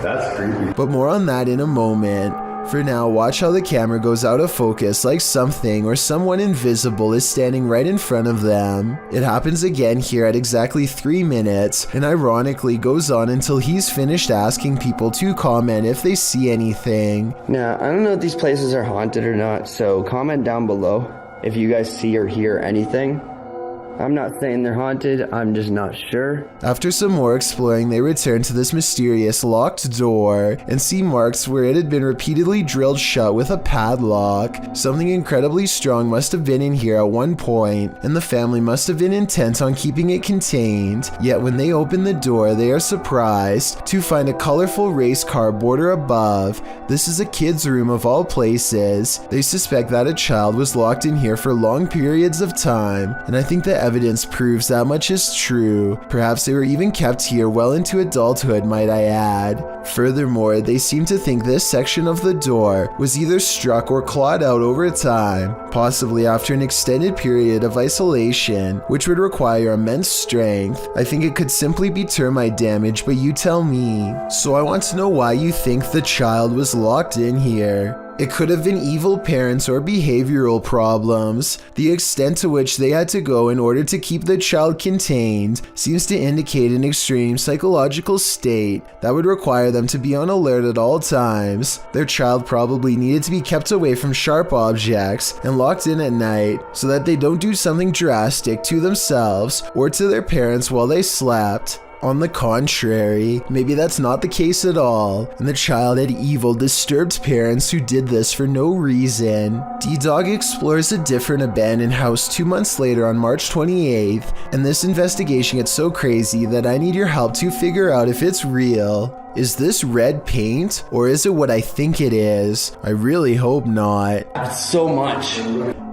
That's creepy. But more on that in a moment. For now, watch how the camera goes out of focus like something or someone invisible is standing right in front of them. It happens again here at exactly 3 minutes, and ironically goes on until he's finished asking people to comment if they see anything. Now, I don't know if these places are haunted or not, so comment down below if you guys see or hear anything. I'm not saying they're haunted, I'm just not sure. After some more exploring, they return to this mysterious locked door and see marks where it had been repeatedly drilled shut with a padlock. Something incredibly strong must have been in here at one point, and the family must have been intent on keeping it contained. Yet when they open the door, they are surprised to find a colorful race car border above. This is a kid's room of all places. They suspect that a child was locked in here for long periods of time, and I think the evidence proves that much is true. Perhaps they were even kept here well into adulthood, might I add. Furthermore, they seem to think this section of the door was either struck or clawed out over time, possibly after an extended period of isolation, which would require immense strength. I think it could simply be termite damage, but you tell me. So I want to know why you think the child was locked in here. It could have been evil parents or behavioral problems. The extent to which they had to go in order to keep the child contained seems to indicate an extreme psychological state that would require them to be on alert at all times. Their child probably needed to be kept away from sharp objects and locked in at night so that they don't do something drastic to themselves or to their parents while they slept. On the contrary, maybe that's not the case at all, and the child had evil, disturbed parents who did this for no reason. D-Dog explores a different abandoned house 2 months later on March 28th, and this investigation gets so crazy that I need your help to figure out if it's real. Is this red paint, or is it what I think it is? I really hope not. That's so much.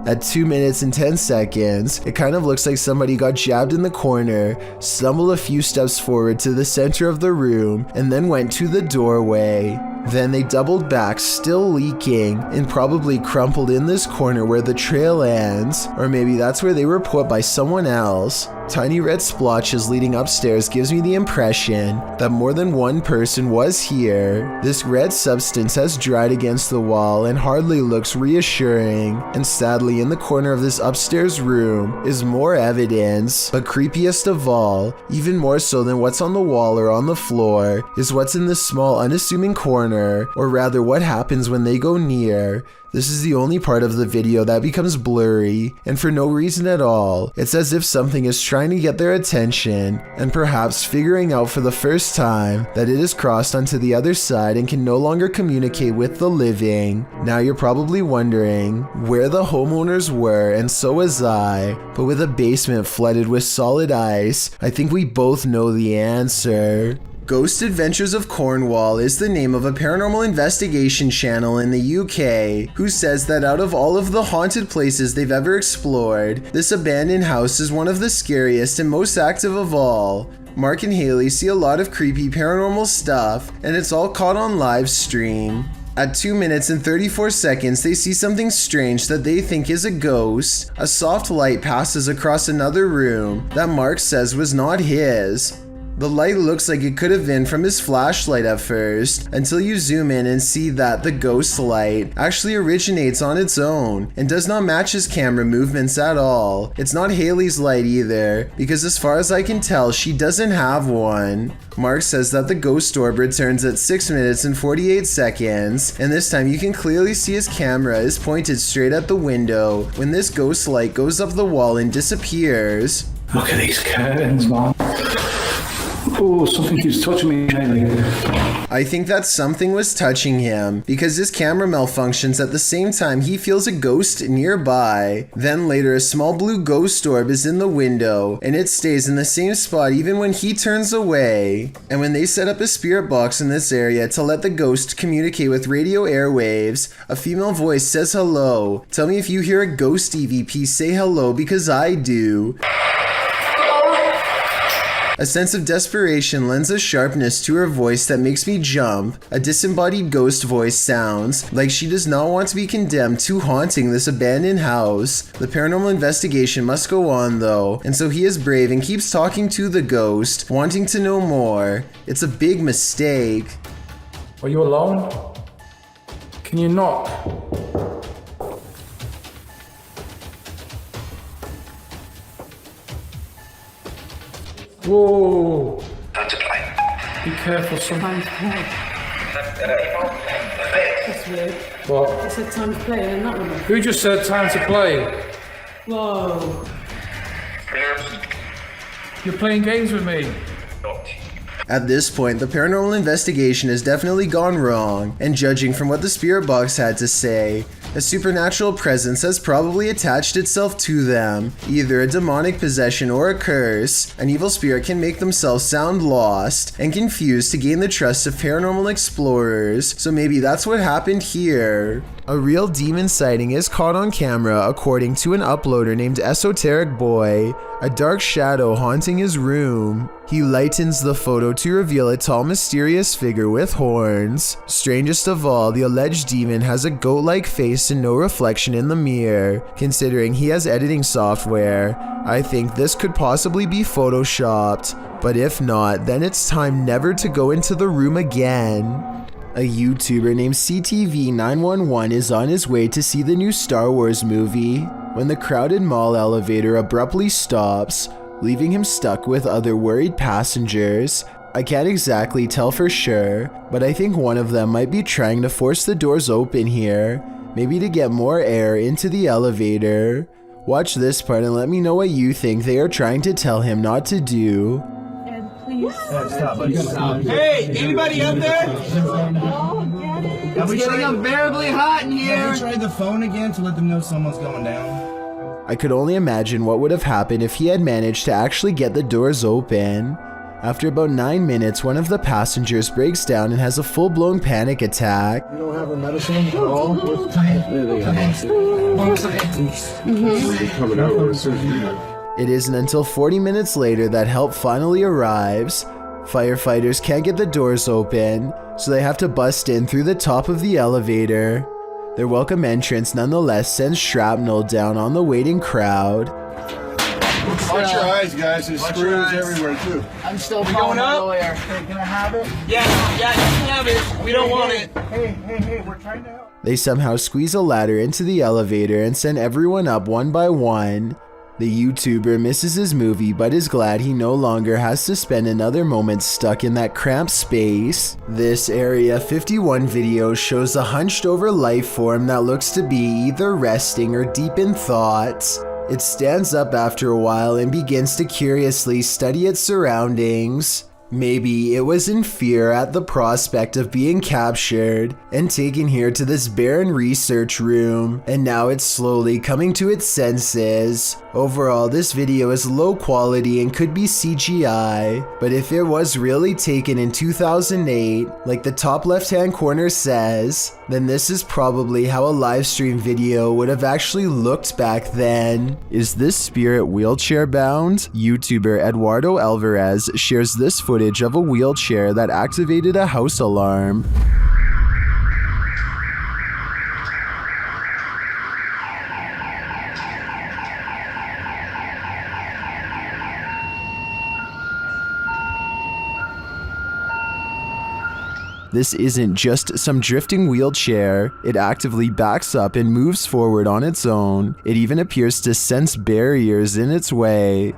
At 2 minutes and 10 seconds, it kind of looks like somebody got jabbed in the corner, stumbled a few steps forward to the center of the room, and then went to the doorway. Then they doubled back, still leaking, and probably crumpled in this corner where the trail ends, or maybe that's where they were put by someone else. Tiny red splotches leading upstairs gives me the impression that more than one person was here. This red substance has dried against the wall and hardly looks reassuring, and sadly in the corner of this upstairs room is more evidence. But creepiest of all, even more so than what's on the wall or on the floor, is what's in this small unassuming corner, or rather what happens when they go near. This is the only part of the video that becomes blurry, and for no reason at all. It's as if something is trying to get their attention, and perhaps figuring out for the first time that it has crossed onto the other side and can no longer communicate with the living. Now you're probably wondering where the homeowners were, and so was I, but with a basement flooded with solid ice, I think we both know the answer. Ghost Adventures of Cornwall is the name of a paranormal investigation channel in the UK who says that out of all of the haunted places they've ever explored, this abandoned house is one of the scariest and most active of all. Mark and Haley see a lot of creepy paranormal stuff, and it's all caught on live stream. At 2 minutes and 34 seconds, they see something strange that they think is a ghost. A soft light passes across another room that Mark says was not his. The light looks like it could have been from his flashlight at first, until you zoom in and see that the ghost light actually originates on its own and does not match his camera movements at all. It's not Haley's light either, because as far as I can tell, she doesn't have one. Mark says that the ghost orb returns at 6 minutes and 48 seconds, and this time you can clearly see his camera is pointed straight at the window when this ghost light goes up the wall and disappears. Look at these curtains, man. Oh, something keeps touching me, Kaylee. I think that something was touching him because his camera malfunctions at the same time he feels a ghost nearby. Then later, a small blue ghost orb is in the window and it stays in the same spot even when he turns away. And when they set up a spirit box in this area to let the ghost communicate with radio airwaves, a female voice says hello. Tell me if you hear a ghost EVP say hello because I do. A sense of desperation lends a sharpness to her voice that makes me jump. A disembodied ghost voice sounds like she does not want to be condemned to haunting this abandoned house. The paranormal investigation must go on though, and so he is brave and keeps talking to the ghost, wanting to know more. It's a big mistake. Are you alone? Can you knock? Whoa! Be careful, Time to play. That's weird. What? It said time to play and not one. Who just said time to play? Whoa. You're playing games with me. At this point, the paranormal investigation has definitely gone wrong, and judging from what the spirit box had to say, a supernatural presence has probably attached itself to them. Either a demonic possession or a curse, an evil spirit can make themselves sound lost and confused to gain the trust of paranormal explorers, so maybe that's what happened here. A real demon sighting is caught on camera according to an uploader named Esoteric Boy, a dark shadow haunting his room. He lightens the photo to reveal a tall mysterious figure with horns. Strangest of all, the alleged demon has a goat-like face and no reflection in the mirror. Considering he has editing software, I think this could possibly be photoshopped, but if not, then it's time never to go into the room again. A YouTuber named CCTV911 is on his way to see the new Star Wars movie when the crowded mall elevator abruptly stops, leaving him stuck with other worried passengers. I can't exactly tell for sure, but I think one of them might be trying to force the doors open here, maybe to get more air into the elevator. Watch this part and let me know what you think they are trying to tell him not to do. Hey, anybody up there? It's getting unbearably hot in here. Have you tried the phone again to let them know someone's going down? I could only imagine what would have happened if he had managed to actually get the doors open. After about 9 minutes, one of the passengers breaks down and has a full-blown panic attack. You don't have a medicine at all? It isn't until 40 minutes later that help finally arrives. Firefighters can't get the doors open, so they have to bust in through the top of the elevator. Their welcome entrance nonetheless sends shrapnel down on the waiting crowd. Watch your eyes, guys. There's screws everywhere, too. I'm still going up. Hey, can I have it? Yeah, you can have it. We don't want it. Hey, we're trying to help. They somehow squeeze a ladder into the elevator and send everyone up one by one. The YouTuber misses his movie but is glad he no longer has to spend another moment stuck in that cramped space. This Area 51 video shows a hunched over life form that looks to be either resting or deep in thought. It stands up after a while and begins to curiously study its surroundings. Maybe it was in fear at the prospect of being captured and taken here to this barren research room, and now it's slowly coming to its senses. Overall, this video is low quality and could be CGI, but if it was really taken in 2008, like the top left-hand corner says, then this is probably how a live stream video would have actually looked back then. Is this spirit wheelchair bound? YouTuber Eduardo Alvarez shares this footage of a wheelchair that activated a house alarm. This isn't just some drifting wheelchair, it actively backs up and moves forward on its own. It even appears to sense barriers in its way.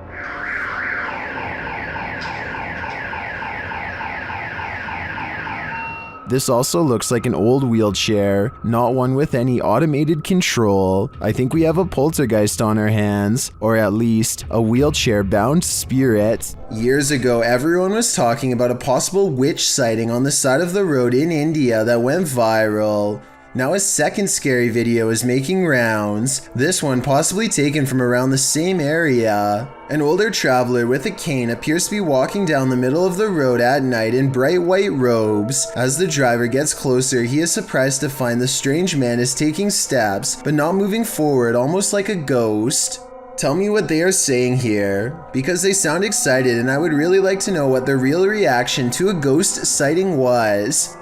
This also looks like an old wheelchair, not one with any automated control. I think we have a poltergeist on our hands, or at least a wheelchair-bound spirit. Years ago, everyone was talking about a possible witch sighting on the side of the road in India that went viral. Now a second scary video is making rounds, this one possibly taken from around the same area. An older traveler with a cane appears to be walking down the middle of the road at night in bright white robes. As the driver gets closer, he is surprised to find the strange man is taking steps, but not moving forward, almost like a ghost. Tell me what they are saying here, because they sound excited and I would really like to know what their real reaction to a ghost sighting was.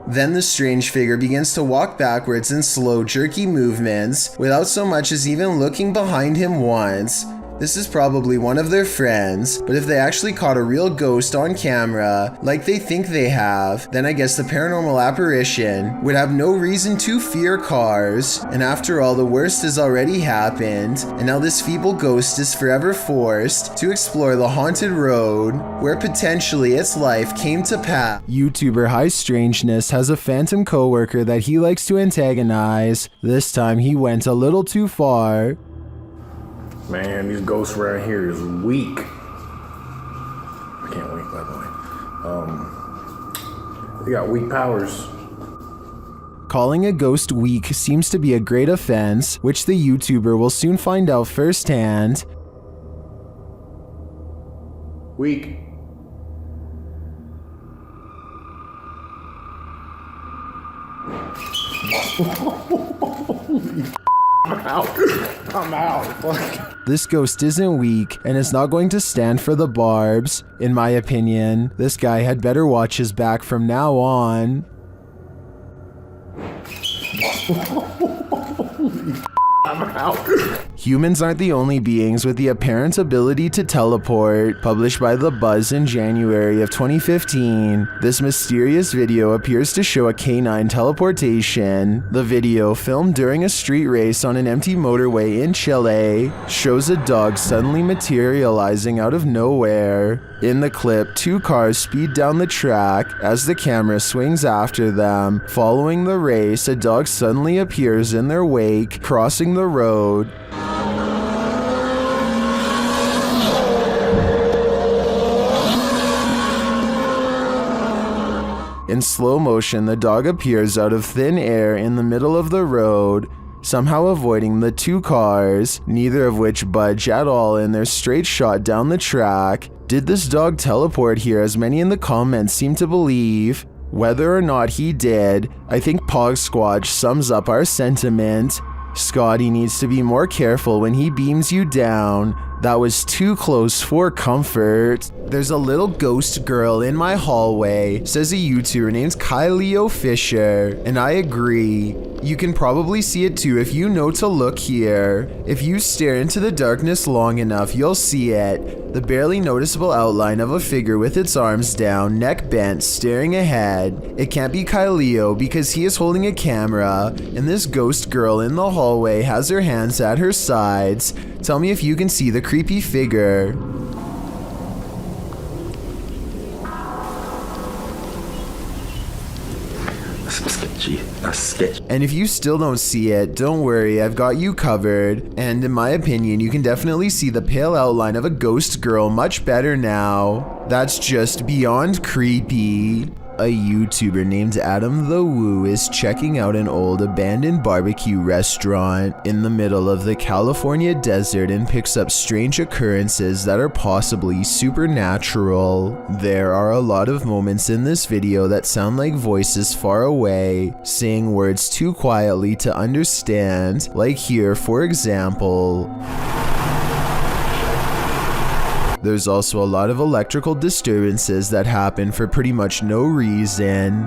Then the strange figure begins to walk backwards in slow, jerky movements, without so much as even looking behind him once. This is probably one of their friends, but if they actually caught a real ghost on camera, like they think they have, then I guess the paranormal apparition would have no reason to fear cars. And after all, the worst has already happened, and now this feeble ghost is forever forced to explore the haunted road, where potentially its life came to pass. YouTuber High Strangeness has a phantom coworker that he likes to antagonize. This time he went a little too far. Man, these ghosts around here is weak. I can't wink, by the way. They got weak powers. Calling a ghost weak seems to be a great offense, which the YouTuber will soon find out firsthand. Weak. I'm out. Fuck. This ghost isn't weak and is not going to stand for the barbs. In my opinion, this guy had better watch his back from now on. I'm out. Humans aren't the only beings with the apparent ability to teleport. Published by The Buzz in January of 2015, this mysterious video appears to show a canine teleportation. The video, filmed during a street race on an empty motorway in Chile, shows a dog suddenly materializing out of nowhere. In the clip, two cars speed down the track. As the camera swings after them, following the race, a dog suddenly appears in their wake, crossing the road. In slow motion, the dog appears out of thin air in the middle of the road, somehow avoiding the two cars, neither of which budge at all in their straight shot down the track. Did this dog teleport here, as many in the comments seem to believe? Whether or not he did, I think Pog Squatch sums up our sentiment. Scotty needs to be more careful when he beams you down. That was too close for comfort. There's a little ghost girl in my hallway, says a YouTuber named Kyleo Fisher, and I agree. You can probably see it too if you know to look here. If you stare into the darkness long enough, you'll see it. The barely noticeable outline of a figure with its arms down, neck bent, staring ahead. It can't be Kyleo because he is holding a camera, and this ghost girl in the hallway has her hands at her sides. Tell me if you can see the creepy figure. And if you still don't see it, don't worry, I've got you covered. And in my opinion, you can definitely see the pale outline of a ghost girl much better now. That's just beyond creepy. A YouTuber named Adam the Woo is checking out an old abandoned barbecue restaurant in the middle of the California desert and picks up strange occurrences that are possibly supernatural. There are a lot of moments in this video that sound like voices far away, saying words too quietly to understand, like here for example. There's also a lot of electrical disturbances that happen for pretty much no reason.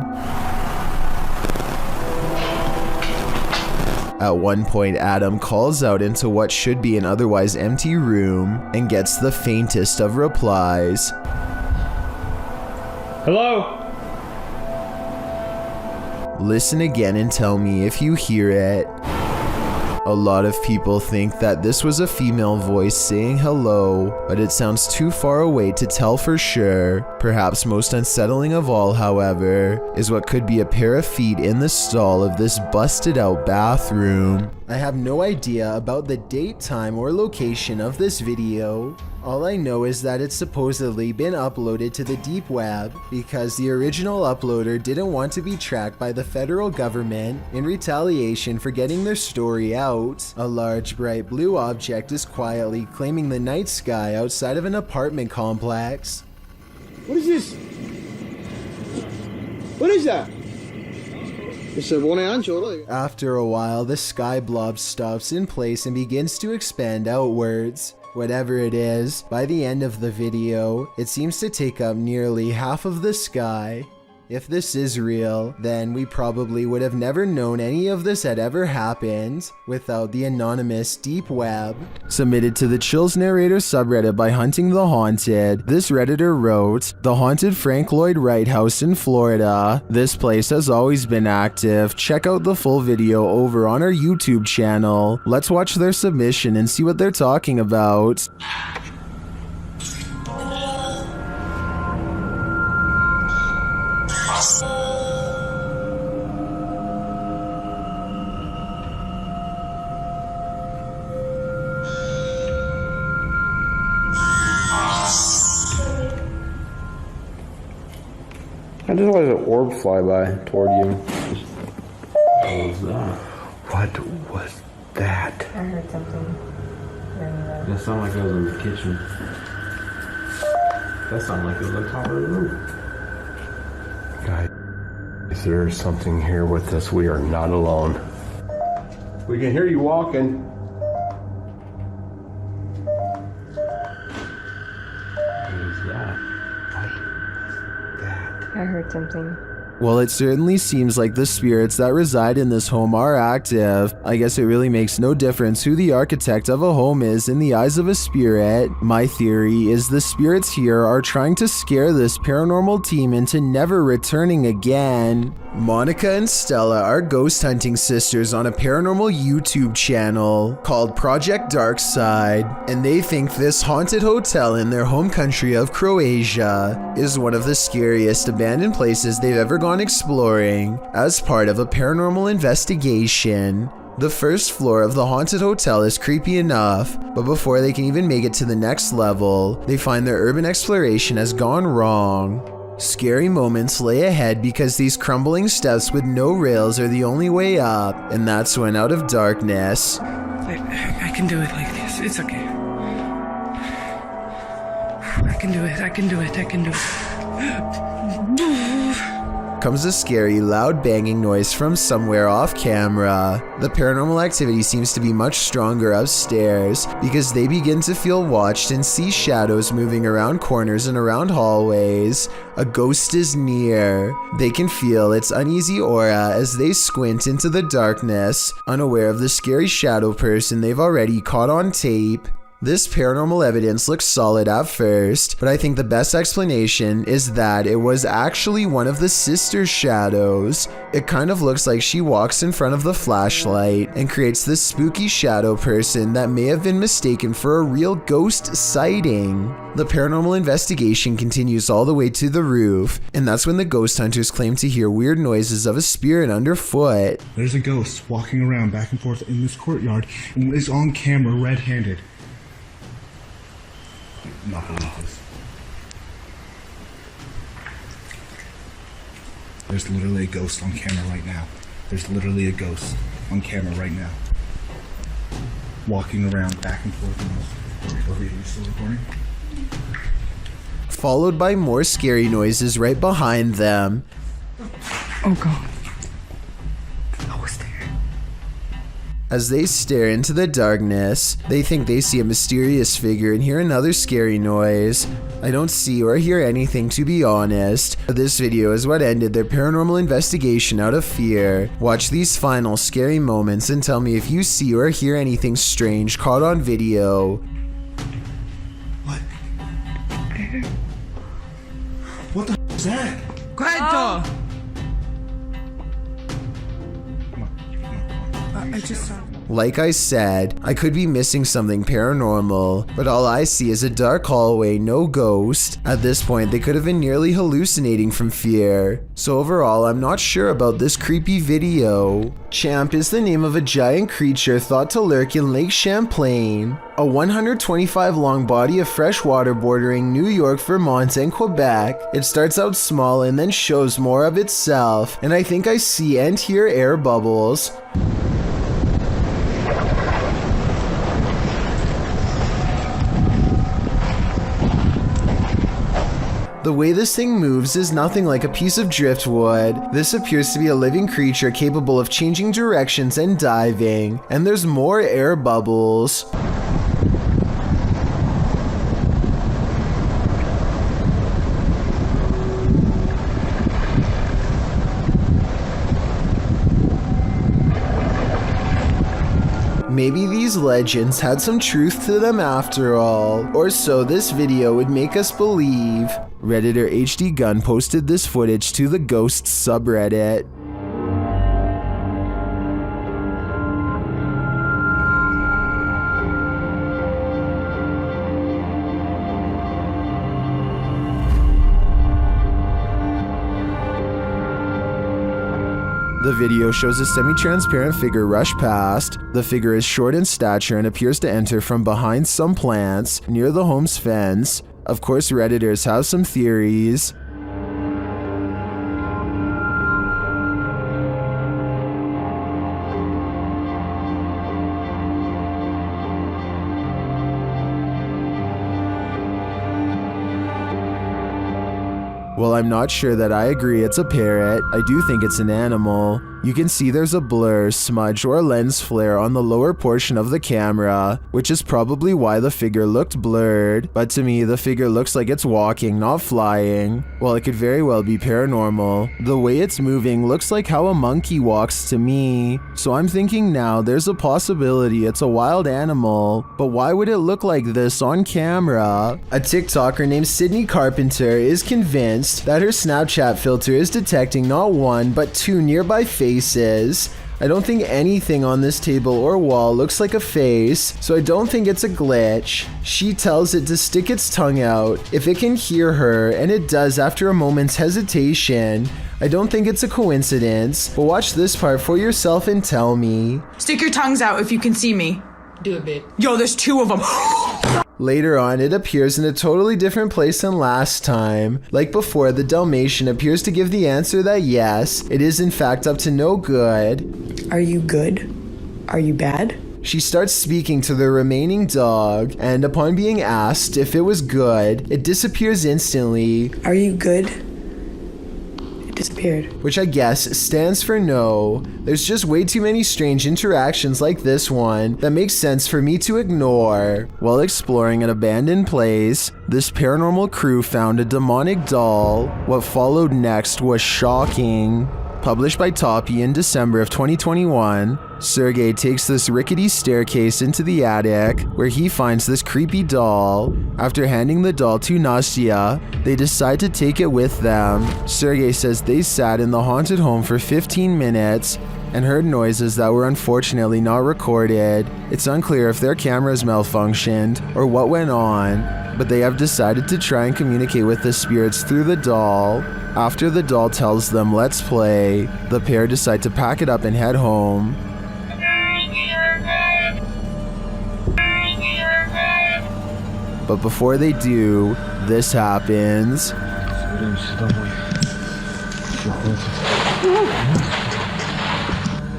At one point, Adam calls out into what should be an otherwise empty room and gets the faintest of replies. Hello? Listen again and tell me if you hear it. A lot of people think that this was a female voice saying hello, but it sounds too far away to tell for sure. Perhaps most unsettling of all, however, is what could be a pair of feet in the stall of this busted out bathroom. I have no idea about the date, time, or location of this video. All I know is that it's supposedly been uploaded to the deep web because the original uploader didn't want to be tracked by the federal government in retaliation for getting their story out. A large bright blue object is quietly claiming the night sky outside of an apartment complex. What is this? What is that? It's a one angel. After a while, the sky blob stops in place and begins to expand outwards. Whatever it is, by the end of the video, it seems to take up nearly half of the sky. If this is real, then we probably would have never known any of this had ever happened without the anonymous deep web. Submitted to the Chills Narrator subreddit by Hunting the Haunted, this redditor wrote, "The haunted Frank Lloyd Wright house in Florida. This place has always been active. Check out the full video over on our YouTube channel. Let's watch their submission and see what they're talking about." I just let an orb fly by toward you. What was that? What was that? I heard something. That sounded like it was in the kitchen. That sounded like it was on top of the roof. Guys, there's something here with us. We are not alone. We can hear you walking. What is that? I heard something. Well, it certainly seems like the spirits that reside in this home are active. I guess it really makes no difference who the architect of a home is in the eyes of a spirit. My theory is the spirits here are trying to scare this paranormal team into never returning again. Monica and Stella are ghost hunting sisters on a paranormal YouTube channel called Project Darkside, and they think this haunted hotel in their home country of Croatia is one of the scariest abandoned places they've ever gone exploring as part of a paranormal investigation. The first floor of the haunted hotel is creepy enough, but before they can even make it to the next level, they find their urban exploration has gone wrong. Scary moments lay ahead because these crumbling steps with no rails are the only way up, and that's when out of darkness, I can do it like this. It's okay. I can do it. I can do it. I can do it. comes a scary, loud banging noise from somewhere off camera. The paranormal activity seems to be much stronger upstairs because they begin to feel watched and see shadows moving around corners and around hallways. A ghost is near. They can feel its uneasy aura as they squint into the darkness, unaware of the scary shadow person they've already caught on tape. This paranormal evidence looks solid at first, but I think the best explanation is that it was actually one of the sister's shadows. It kind of looks like she walks in front of the flashlight and creates this spooky shadow person that may have been mistaken for a real ghost sighting. The paranormal investigation continues all the way to the roof, and that's when the ghost hunters claim to hear weird noises of a spirit underfoot. There's a ghost walking around back and forth in this courtyard and is on camera red-handed. Not believe this. There's literally a ghost on camera right now. There's literally a ghost on camera right now. Walking around back and forth in this. Over here, you still recording? Followed by more scary noises right behind them. Oh god. As they stare into the darkness, they think they see a mysterious figure and hear another scary noise. I don't see or hear anything, to be honest. This video is what ended their paranormal investigation out of fear. Watch these final scary moments and tell me if you see or hear anything strange caught on video. What the f is that? Quiet! I just saw. Like I said, I could be missing something paranormal, but all I see is a dark hallway, no ghost. At this point, they could have been nearly hallucinating from fear. So overall, I'm not sure about this creepy video. Champ is the name of a giant creature thought to lurk in Lake Champlain, a 125 long body of fresh water bordering New York, Vermont, and Quebec. It starts out small and then shows more of itself, and I think I see and hear air bubbles. The way this thing moves is nothing like a piece of driftwood. This appears to be a living creature capable of changing directions and diving, and there's more air bubbles. Maybe these legends had some truth to them after all, or so this video would make us believe. Redditor HD Gun posted this footage to the Ghosts subreddit. The video shows a semi-transparent figure rush past. The figure is short in stature and appears to enter from behind some plants near the home's fence. Of course, Redditors have some theories. While I'm not sure that I agree it's a parrot, I do think it's an animal. You can see there's a blur, smudge, or lens flare on the lower portion of the camera, which is probably why the figure looked blurred, but to me the figure looks like it's walking, not flying. While it could very well be paranormal, the way it's moving looks like how a monkey walks to me. So I'm thinking now there's a possibility it's a wild animal, but why would it look like this on camera? A TikToker named Sydney Carpenter is convinced that her Snapchat filter is detecting not one, but two nearby faces. I don't think anything on this table or wall looks like a face, so I don't think it's a glitch. She tells it to stick its tongue out if it can hear her, and it does after a moment's hesitation. I don't think it's a coincidence, but watch this part for yourself and tell me. Stick your tongues out if you can see me. Do it, babe. Yo, there's two of them. Later on, it appears in a totally different place than last time. Like before, the Dalmatian appears to give the answer that yes, it is in fact up to no good. Are you good? Are you bad? She starts speaking to the remaining dog, and upon being asked if it was good, it disappears instantly. Are you good? Disappeared. Which I guess stands for no. There's just way too many strange interactions like this one that makes sense for me to ignore. While exploring an abandoned place, this paranormal crew found a demonic doll. What followed next was shocking. Published by Toppy in December of 2021, Sergey takes this rickety staircase into the attic where he finds this creepy doll. After handing the doll to Nastya, they decide to take it with them. Sergey says they sat in the haunted home for 15 minutes and heard noises that were unfortunately not recorded. It's unclear if their cameras malfunctioned or what went on, but they have decided to try and communicate with the spirits through the doll. After the doll tells them let's play, the pair decide to pack it up and head home. But before they do, this happens.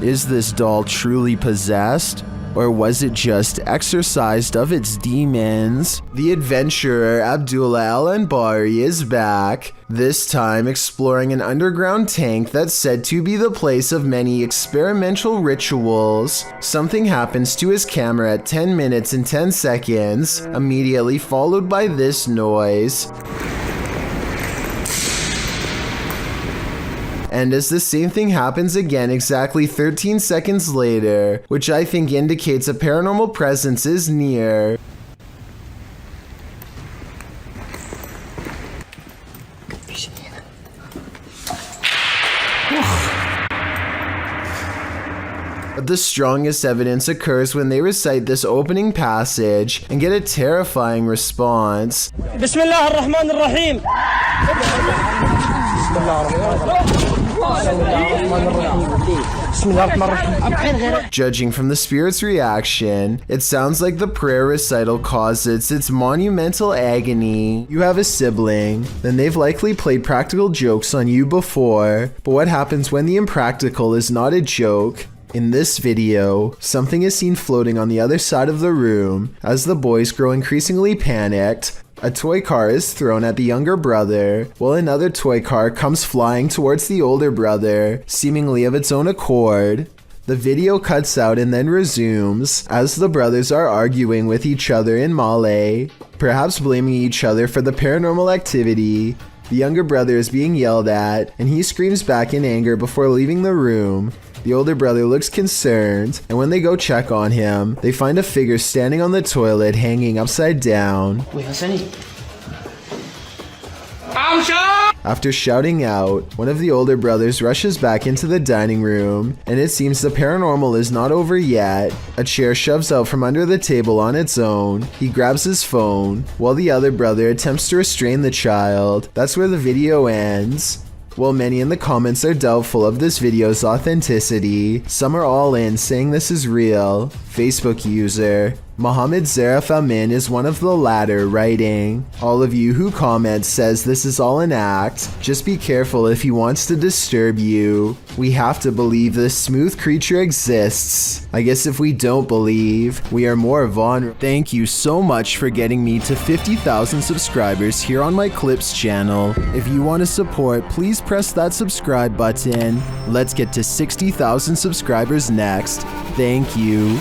Is this doll truly possessed? Or was it just exorcised of its demons? The adventurer Abdullah Al-Anbari is back, this time exploring an underground tank that's said to be the place of many experimental rituals. Something happens to his camera at 10 minutes and 10 seconds, immediately followed by this noise. And as the same thing happens again exactly 13 seconds later, which I think indicates a paranormal presence is near. But the strongest evidence occurs when they recite this opening passage and get a terrifying response. Bismillah ar-Rahman ar-Rahim. Judging from the spirit's reaction, it sounds like the prayer recital causes its monumental agony. You have a sibling, then they've likely played practical jokes on you before, but what happens when the impractical is not a joke? In this video, something is seen floating on the other side of the room. As the boys grow increasingly panicked, a toy car is thrown at the younger brother, while another toy car comes flying towards the older brother, seemingly of its own accord. The video cuts out and then resumes as the brothers are arguing with each other in Malay, perhaps blaming each other for the paranormal activity. The younger brother is being yelled at, and he screams back in anger before leaving the room. The older brother looks concerned, and when they go check on him, they find a figure standing on the toilet hanging upside down. After shouting out, one of the older brothers rushes back into the dining room, and it seems the paranormal is not over yet. A chair shoves out from under the table on its own. He grabs his phone, while the other brother attempts to restrain the child. That's where the video ends. While many in the comments are doubtful of this video's authenticity, some are all in saying this is real. Facebook user Mohammed Zarif Amin is one of the latter, writing, "All of you who comment says this is all an act, just be careful if he wants to disturb you. We have to believe this smooth creature exists. I guess if we don't believe, we are more vulnerable." Thank you so much for getting me to 50,000 subscribers here on my Clips channel. If you want to support, please press that subscribe button. Let's get to 60,000 subscribers next. Thank you.